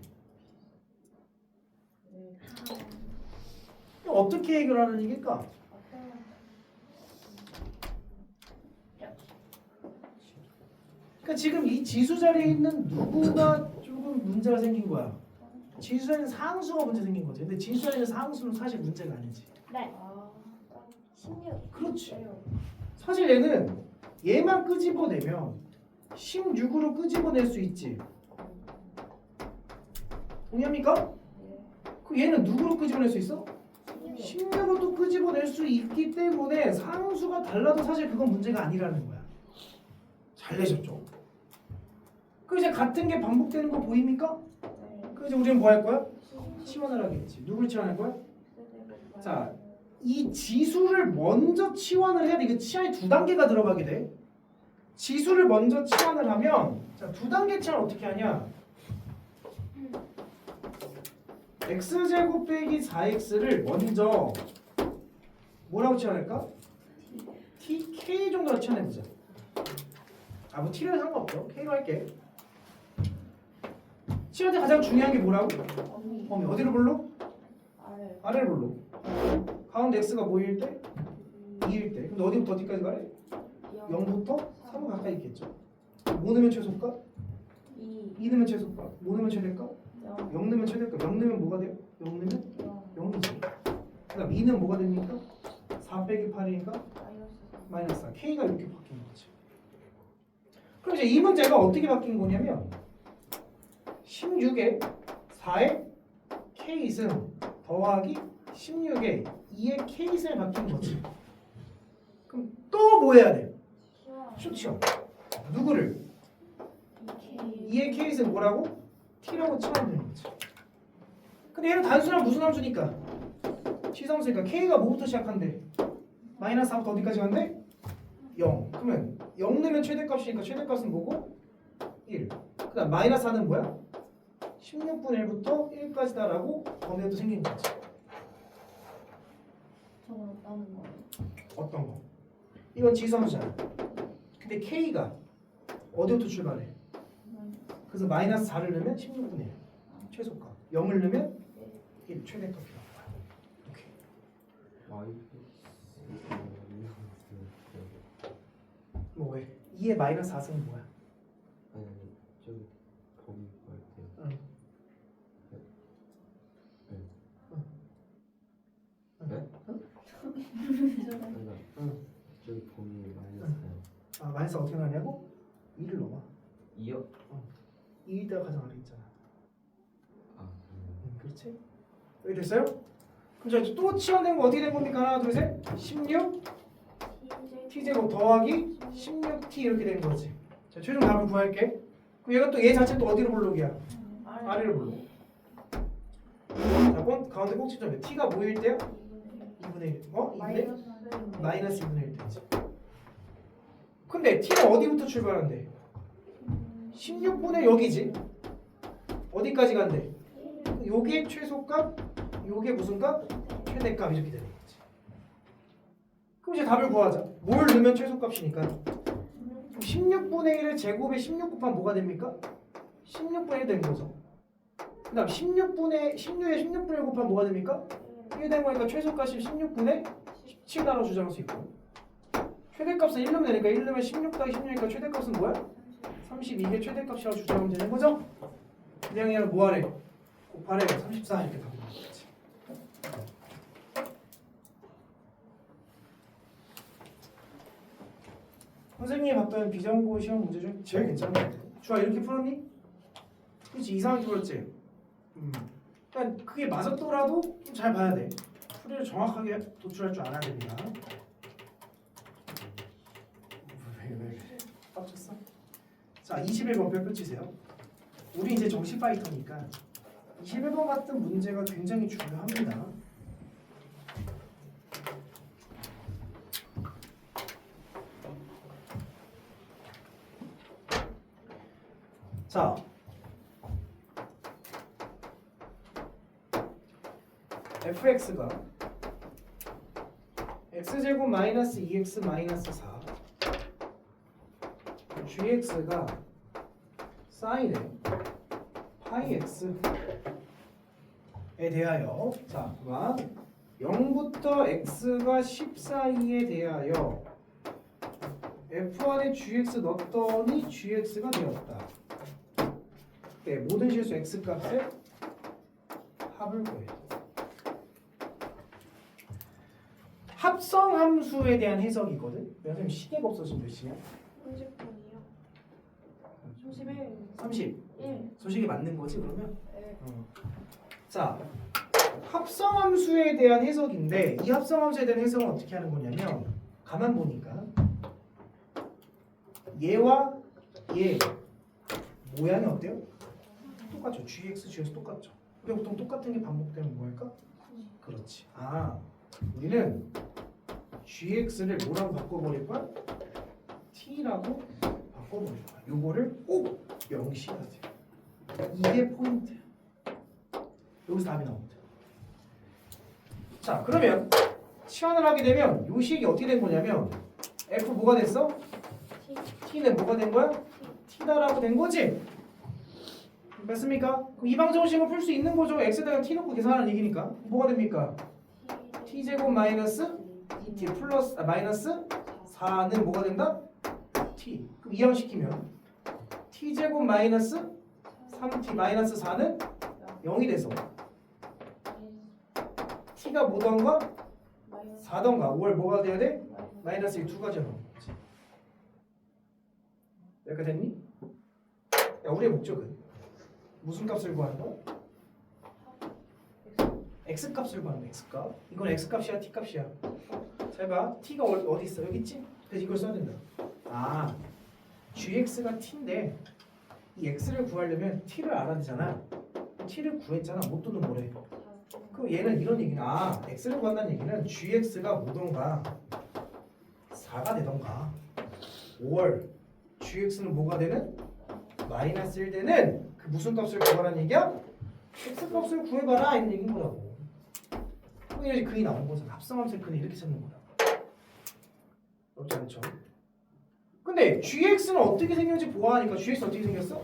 [SPEAKER 1] 어떻게 해결하는 얘기일까? 그러니까 지금 이 지수 자리에 있는 누구가 조금 문제가 생긴 거야. 지수에는 상수가 문제 생긴 거지. 근데 지수에는 상수는 사실 문제가 아니지.
[SPEAKER 4] 네. 16.
[SPEAKER 1] 그렇지. 사실 얘는 얘만 끄집어내면 16으로 끄집어낼 수 있지. 동의합니까? 그 얘는 누구로 끄집어낼 수 있어? 16으로 또 끄집어낼 수 있기 때문에 상수가 달라도 사실 그건 문제가 아니라는 거야. 잘 내셨죠? 그 이제 같은 게 반복되는 거 보입니까? 그 이제 우리는 뭐 할 거야? 치환을 하겠지. 누구를 치환할 거야? 자, 이 지수를 먼저 치환을 해야 돼. 이거 치환이 두 단계가 들어가게 돼. 지수를 먼저 치환을 하면, 자, 두 단계 치환 어떻게 하냐? x제곱 빼기 4x를 먼저 뭐라고 치환할까? tk 정도로 치환해보자. 뭐 t는 상관없죠. k로 할게. 치환 때 가장 중요한 게 뭐라고? 범위. 어디로 볼로? 아래로 볼로. 가운데 x가 뭐일 때? 2일 때. 근데 어디부터 어디까지 가래? 0부터 3은 가까이 있겠죠. 뭐 넣으면 최소값? 2 넣으면 최소값. 뭐 넣으면 최대값? 0 넣으면 최대값. 0 넣으면 뭐가 돼요? 0 넣으면 0이지. 그 다음 2는 뭐가 됩니까? 4 빼기 8이니까 마이너스 4. k가 이렇게 바뀌는 거지. 그럼 이제 이 문제가 어떻게 바뀐 거냐면 16에 4의 k승 더하기 16에 2의 k승이 바뀐 거지. 그럼 또 뭐 해야 돼? 쇼치요. 누구를? 2의 k승 뭐라고? t라고 치면 되는 거지. 근데 얘는 단순한 무슨 함수니까 치성수니까 k가 뭐부터 시작한대? 마이너스 4부터 어디까지 간대? 0. 그러면 0 넣으면 최대값이니까 최대값은 뭐고? 1. 그 다음 마이너스 4는 뭐야? 16분의 1부터 1까지다라고 범위가 또 생긴 거지.
[SPEAKER 2] 저건 없다는 거예요.
[SPEAKER 1] 어떤 거? 이건 지수함수잖아. 근데 k가 어디부터 출발해? 그래서 마이너스 4를 넣으면 16분의 1 최소값. 0을 넣으면 1 최대값이라고. 오케이. 뭐 왜? 2의 마이너스 4승은 뭐야?
[SPEAKER 3] 아니 저기 범위 구할 때.
[SPEAKER 1] 응.
[SPEAKER 3] 네?
[SPEAKER 1] 응.
[SPEAKER 3] 저기 범위 마이너스요.
[SPEAKER 1] 아 마이너스 어떻게 나냐고? 2를 넣어.
[SPEAKER 3] 2요?
[SPEAKER 1] 2에다가 가장 아래 있잖아.
[SPEAKER 3] 아
[SPEAKER 1] 그렇지? 여기 됐어요? 그럼 자, 또 치환된 거 어떻게 된 겁니까? 하나 둘 셋. 16 t제곱 더하기 16t 이렇게 된 거지. 자 최종 답을 구할게. 그럼 얘가 또 얘 자체 또 어디로 볼록이야? 아래로 볼록. 자 가운데 꼭 집중해. t가 뭐일 때요? 2분의 1. 2분의 마이너스 2분의 1 되지. 근데 t는 어디부터 출발한대? 16분의 여기지. 어디까지 간대? 요게 최소값, 요게 무슨 값? 최대값 이렇게 되는 거지. 그럼 이제 답을 구하자. 뭘 넣으면 최소값이니까. 16분의 1을 제곱에 16 곱하면 뭐가 됩니까? 16분의 1 된 거죠. 그 다음 16에 16분의 1 곱하면 뭐가 됩니까? 1 된 거니까 최소값이 16분의 17라고 주장할 수 있고, 최대값은 1 넣으면 되니까 1 넣으면 16 더하기 16이니까 최대값은 뭐야? 32개 최대값이라고 주장하면 되는 거죠? 그냥 얘는 뭐하래? 곱하래 34 이렇게 답이 나오는 거지. 선생님이 봤던 비정보 시험 문제 중 제일 괜찮은 것 같아. 주아 이렇게 풀었니? 그렇지 이상하게 풀었지. 그러니까 그게 맞았더라도 좀 잘 봐야 돼. 풀이를 정확하게 도출할 줄 알아야 됩니다. 왜 빡쳤어? 자 21번 별 끝이세요. 우리 이제 정식 파이터니까 21번 같은 문제가 굉장히 중요합니다. 자, fx가 x제곱 마이너스 2x 마이너스 4 gx가 사인의 파이 x에 대하여 자, 그만 0부터 x가 10 사이에 대하여 f 안에 gx 넣었더니 gx가 되었다. 네, 모든 실수 x 값의 합을 구해. 합성 함수에 대한 해석이거든. 선생님 시계가 없어지면 몇 시냐?
[SPEAKER 4] 30분이요. 31.
[SPEAKER 1] 30.
[SPEAKER 4] 1.
[SPEAKER 1] 소식이 맞는 거지 그러면?
[SPEAKER 4] 네.
[SPEAKER 1] 자, 합성 함수에 대한 해석인데 이 합성 함수에 대한 해석은 어떻게 하는 거냐면 가만 보니까 얘와 얘 모양이 어때요? 똑같죠. gx, gx 똑같죠. 우리 보통 똑같은 게 반복되면 뭐 할까? 그렇지. 아, 우리는 gx를 뭐라고 바꿔버릴 거야? t라고 바꿔버릴 거야. 요거를 꼭 명시하세요. 이게 포인트야. 여기서 답이 나옵니다. 자, 그러면 치환을 하게 되면 요 식이 어떻게 된 거냐면 f 뭐가 됐어? t는 뭐가 된 거야? t다라고 된 거지? 맞습니까? 그럼 이방정식을 풀 수 있는 거죠. x에다가 t 놓고 계산하는 얘기니까 뭐가 됩니까? t제곱 마이너스 2t 플러스 마이너스 4는 뭐가 된다? t. 그럼 이항시키면 t제곱 마이너스 3t 마이너스 4는 0이 돼서 t가 뭐던가 4던가 5월 뭐가 돼야 돼? 마이너스 2 가지 넣는 거지. 여기까지 됐니? 야, 우리의 목적은 무슨 값을 구하는 거야? x 값을 구하는 거야. x 값. 이건 x 값이야, t 값이야. 잘 봐. t가 어디 있어? 여기 있지? 그래서 이걸 써야 된다. 아, gx가 t인데 이 x를 구하려면 t를 알아야 되잖아. t를 구했잖아. 못 두는 뭐래? 그럼 얘는 이런 얘기는 아, x를 구한다는 얘기는 gx가 뭐던가 4가 되던가 5월 gx는 뭐가 되는? 마이너스 1 되는 그 무슨 값을 구하라는 얘기야? x 값을 구해봐라 이런 얘기인 거라고. 그럼 이렇게 근이 나온 거잖아. 합성함수의 근을 이렇게 찾는 거다. 어렵지 않죠? 근데 gx는 어떻게 생겼는지 보아하니까 gx 어떻게 생겼어?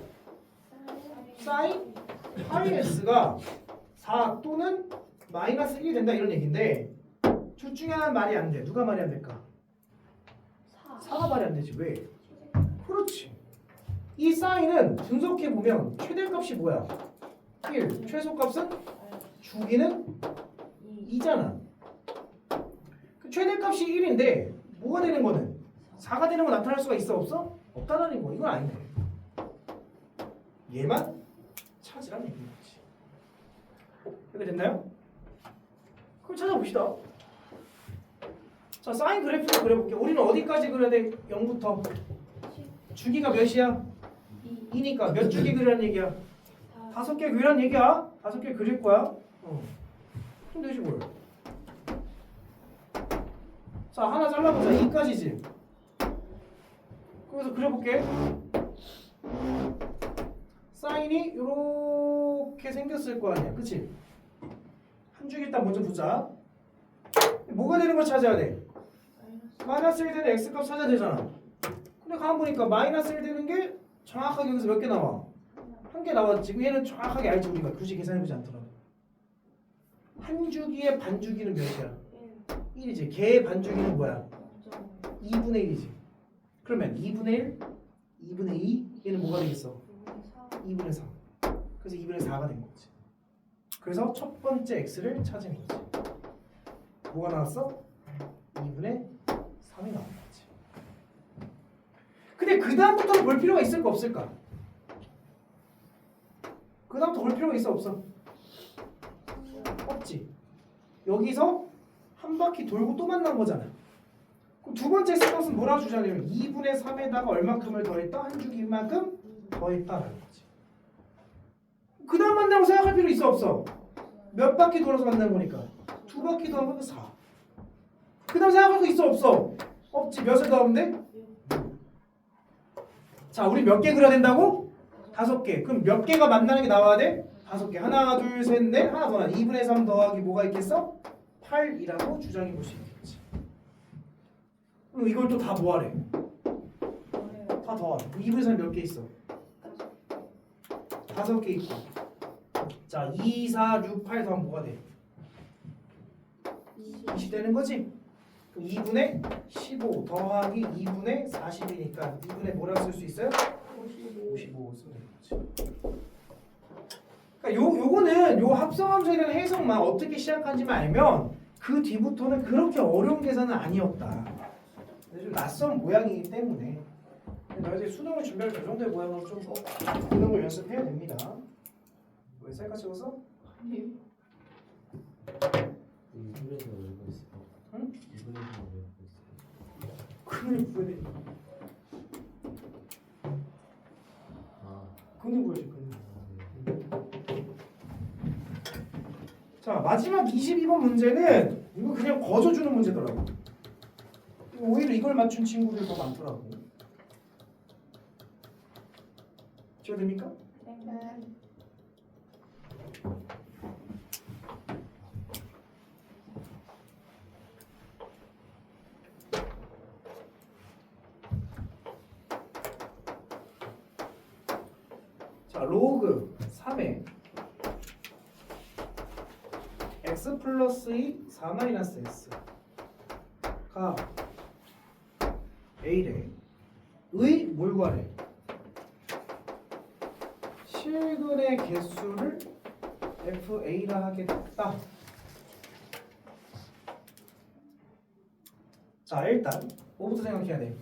[SPEAKER 1] 사인 파이 x가 4 또는 마이너스 1이 된다 이런 얘기인데 둘 중에 하나는 말이 안 돼. 누가 말이 안 될까? 4가 말이 안 되지. 왜? 그렇지. 이 사인은 분석해 보면 최대값이 뭐야? 1. 최소값은 주기는 2잖아. 그 최대값이 1인데 뭐가 되는 거는 4가 되는 거 나타날 수가 있어 없어? 없다라는 거. 이건 아닌데. 얘만 찾으라는 얘기인 거지. 이렇게 됐나요? 그럼 찾아봅시다. 자, 사인 그래프를 그려볼게요. 우리는 어디까지 그려야 돼? 0부터. 주기가 몇이야? 2니까 몇 주기 그리라는 얘기야? 5개 그리라는 얘기야? 5개 그릴 거야? 그럼 되지 뭘. 자, 하나 잘라보자. 2까지지. 그래서 그려볼게. 사인이 이렇게 생겼을 거 아니야. 그치? 한 줄 일단 먼저 보자. 뭐가 되는 걸 찾아야 돼? 마이너스 1 되는 x값 찾아야 되잖아. 근데 가만 보니까 마이너스 1 되는 게 정확하게 여기서 몇 개 나와? 한 개 나왔지. 얘는 정확하게 알지 우리가. 굳이 계산해보지 않더라도. 한 주기의 반주기는 몇이야? 1이지. 걔의 반주기는 뭐야? 2분의 1이지. 그러면 2분의 1, 2분의 2 얘는 뭐가 되겠어? 2분의 3. 그래서 2분의 4가 된 거지. 그래서 첫 번째 x를 찾은 거지. 뭐가 나왔어? 2분의 3이 나온 거지. 근데 그 다음부터 볼 필요가 있을까 없을까? 그 다음부터 볼 필요가 있어 없어? 없지. 여기서 한 바퀴 돌고 또 만난 거잖아. 그럼 두 번째 스컷은 뭐라 주자냐면 2분의 3에다가 얼마큼을 더했다? 한 주기만큼 더했다라는 거지. 그 다음 만나고 생각할 필요 있어 없어? 몇 바퀴 돌아서 만난 거니까 두 바퀴 더하면 4. 그 다음 생각할 거 있어 없어? 없지. 몇을 더하면 돼? 자, 우리 몇 개 그려야 된다고? 5개. 그럼 몇 개가 만나는 게 나와야 돼? 5개. 하나, 둘, 셋, 넷. 하나 더 나. 2분의 3 더하기 뭐가 있겠어? 8이라고 주장해 볼 수 있겠지. 그럼 이걸 또 다 뭐하래? 다 더하래. 2분의 3 몇 개 있어? 5개 있고. 자, 2, 4, 6, 8 더하면 뭐가 돼? 20 되는 거지? 그럼 2분의 15 더하기 2분의 40이니까 2분의 뭐라고 쓸 수 있어요? 55 쓰는 거지. 그러니까 요거는 요 합성함수에 대한 해석만 어떻게 시작한지만 알면 그 뒤부터는 그렇게 어려운 계산은 아니었다. 좀 낯선 모양이기 때문에 나 이제 수능을 준비할 그 정도의 모양으로 좀 이런 걸 연습해야 됩니다. 왜 셀카 찍었어?
[SPEAKER 2] 아니
[SPEAKER 3] 2분에서 외우고 있어.
[SPEAKER 1] 응?
[SPEAKER 3] 2분에서 외우고 있어.
[SPEAKER 1] 근을 구해야 돼.
[SPEAKER 3] 아,
[SPEAKER 1] 근을 구해야지 근을.
[SPEAKER 3] 네.
[SPEAKER 1] 자, 마지막 22번 문제는 이거 그냥 거저주는 문제더라고. 오히려 이걸 맞춘 친구들 더 많더라고. 지워됩니까?
[SPEAKER 2] 네.
[SPEAKER 1] 자, 로그 3에 x 플러스 2 4 마이너스 s가 a래. 의 뭘 구하래? 실근의 개수를 fa라 하게 됐다. 자, 일단 뭐부터 생각해야 돼?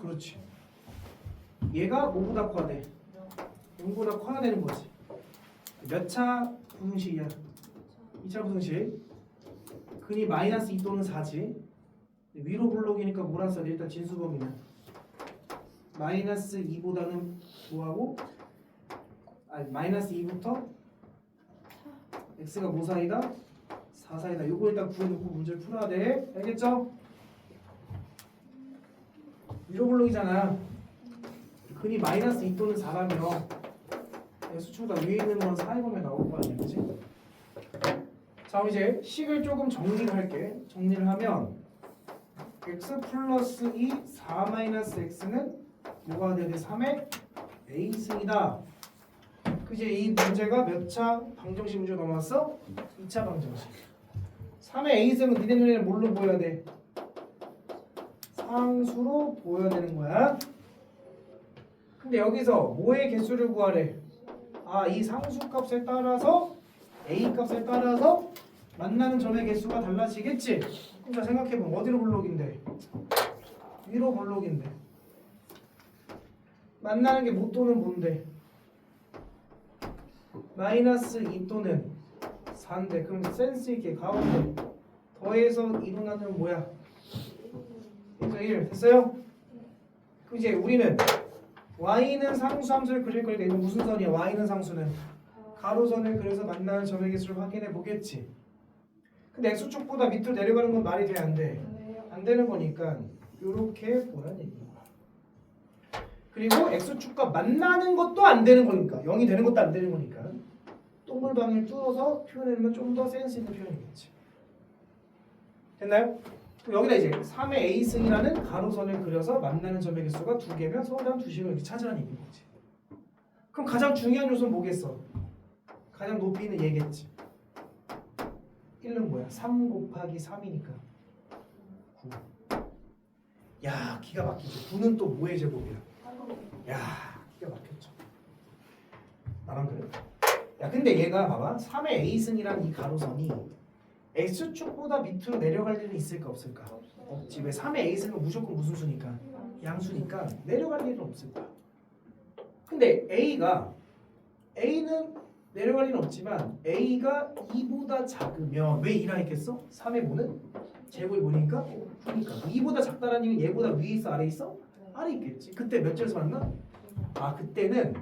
[SPEAKER 1] 그렇지. 얘가 뭐보다 커야 돼? 0보다 커야 되는 거지. 몇 차 부등식이야? 2차 부등식. 근이 마이너스 2 또는 4지. 위로 블록이니까 뭐라 써야 돼? 일단 진수범위는 마이너스 2보다는 뭐하고? 아니 마이너스 2부터 x가 뭐 사이다? 4 사이다. 요거 일단 구해놓고 문제를 풀어야 돼. 알겠죠? 위로 블록이잖아. 근이 마이너스 2 또는 4라면 수초가 위에 있는 건 4의 범위에 나올 거 아니야, 그치? 자, 이제 식을 조금 정리를 할게. 정리를 하면 x 플러스 2 4 마이너스 x는 뭐가 돼야 돼? 3의 a승이다. 그지? 이 문제가 몇 차 방정식 문제 넘어왔어? 2차 방정식. 3의 a승은 니네 눈에는 뭘로 보여야 돼? 상수로 보여야 되는 거야. 근데 여기서 뭐의 개수를 구하래? 아, 이 상수값에 따라서 a 값에 따라서 만나는 점의 개수가 달라지겠지? 그럼 자 생각해보면 어디로 블록인데? 위로 블록인데 만나는 게 뭐 또는 뭔데? 마이너스 2 또는 4인데 그럼 센스 있게 가운데 더해서 2로 나누면 뭐야? 1 됐어요? 그럼 이제 우리는 y는 상수 함수를 그릴 거니까 이건 무슨 선이야? y는 상수는 가로선을 그려서 만나는 점의 개수를 확인해 보겠지. 근데 x축보다 밑으로 내려가는 건 말이 돼? 안 돼? 안 되는 거니까 이렇게 보란 얘기야. 그리고 x축과 만나는 것도 안 되는 거니까 0이 되는 것도 안 되는 거니까 동글방을 뚫어서 표현해내면 좀 더 센스 있는 표현이겠지. 됐나요? 그럼 여기다 이제 3의 a승이라는 가로선을 그려서 만나는 점의 개수가 2개면 서로 다음 2식을 이렇게 찾으라는 얘기인 거지. 그럼 가장 중요한 요소는 뭐겠어? 가장 높이 있는 얘겠지. 1은 뭐야? 3 곱하기 3이니까 9. 야, 기가 막히지. 9는 또 뭐의 제곱이야? 야, 기가 막혔죠. 나만 그래? 야, 근데 얘가 봐봐. 3의 a승이라는 이 가로선이 x축보다 밑으로 내려갈 일은 있을까 없을까? 없지. 왜? 3의 a승은 무조건 무슨 수니까? 양수니까 내려갈 일은 없을 거야. 근데 A는 내려갈 일은 없지만 A가 2보다 작으면 왜 2라 했겠어? 3의 뭐는? 제곱이 뭐니까? 9니까 2보다 작다라는 얘기는 얘보다 위에 있어 아래 있어? 아래 있겠지. 그때 몇 절에서 만나? 아 그때는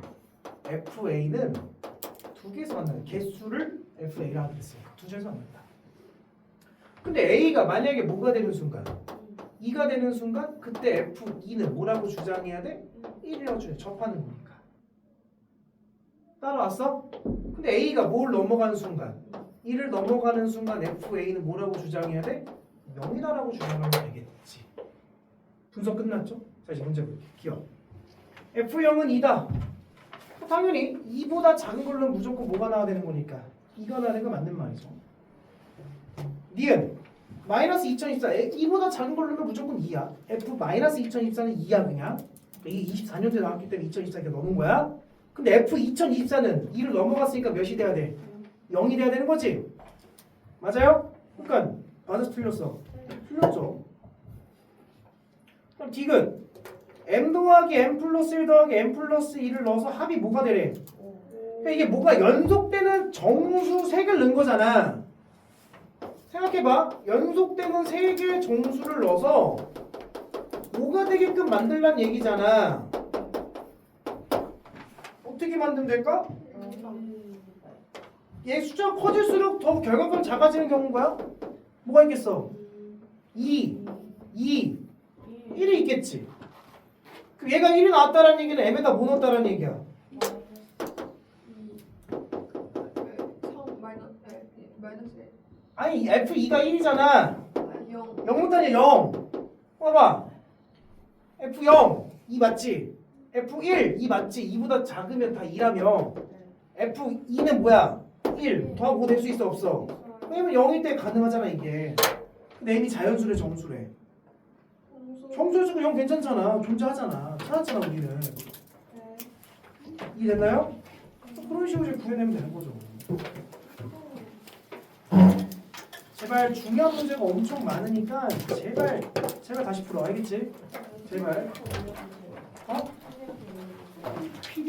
[SPEAKER 1] FA는 두 개에서 만나는 개수를 FA라 하겠으니까 두 절에서 만난다. 근데 A가 만약에 뭐가 되는 순간 2가 되는 순간 그때 F2는 뭐라고 주장해야 돼? 1이라고 주장해. 접하는 거니까. 따라왔어? 근데 A가 뭘 넘어가는 순간 1을 넘어가는 순간 FA는 뭐라고 주장해야 돼? 0이다라고 주장하면 되겠지. 분석 끝났죠? 자 이제 문제 볼게요. 기억. F0은 2다. 당연히 2보다 작은 걸로 무조건 뭐가 나와야 되는 거니까 2가 나와야 거 맞는 말이죠. 니은 마이너스 2024 2보다 작은 걸로 넣으면 무조건 2야. F 마이너스 2024는 2야 그냥. 이게 24년도에 나왔기 때문에 2024 이렇게 넣는 거야. 근데 F 2024는 2를 넘어갔으니까 몇이 돼야 돼? 0이 돼야 되는 거지? 맞아요? 그러니까 맞아서 틀렸어. 틀렸죠. 그럼 디귿 M 더하기 M 플러스 1 더하기 M 플러스 2를 넣어서 합이 뭐가 되래? 그러니까 이게 뭐가 연속되는 정수 3개를 넣은 거잖아. 생각해봐. 연속되는 3개의 정수를 넣어서 뭐가 되게끔 만들란 얘기잖아. 어떻게 만들면 될까? 얘 숫자가 커질수록 더 결과값은 작아지는 경우인 거야? 뭐가 있겠어? 1이 있겠지. 그럼 얘가 1이 나왔다는 얘기는 M에다 뭐 넣었다는 얘기야?
[SPEAKER 2] 마이너스
[SPEAKER 1] 아니 F2가 1이잖아.
[SPEAKER 2] 0.
[SPEAKER 1] 0부터는 0. 봐봐. F0 2 맞지? F1 2 맞지? 2보다 작으면 다 2라며. F2는 뭐야? 1 더하고 5 될 수 있어 없어? 왜냐면 0일 때 가능하잖아 이게. 근데 M이 자연수래 정수래? 정수에서 0 괜찮잖아. 존재하잖아. 찾았잖아 우리는. 이해됐나요? 그런 식으로 이제 구해내면 되는 거죠. 제발 중요한 문제가 엄청 많으니까 제발 다시 풀어. 알겠지? 제발. 어?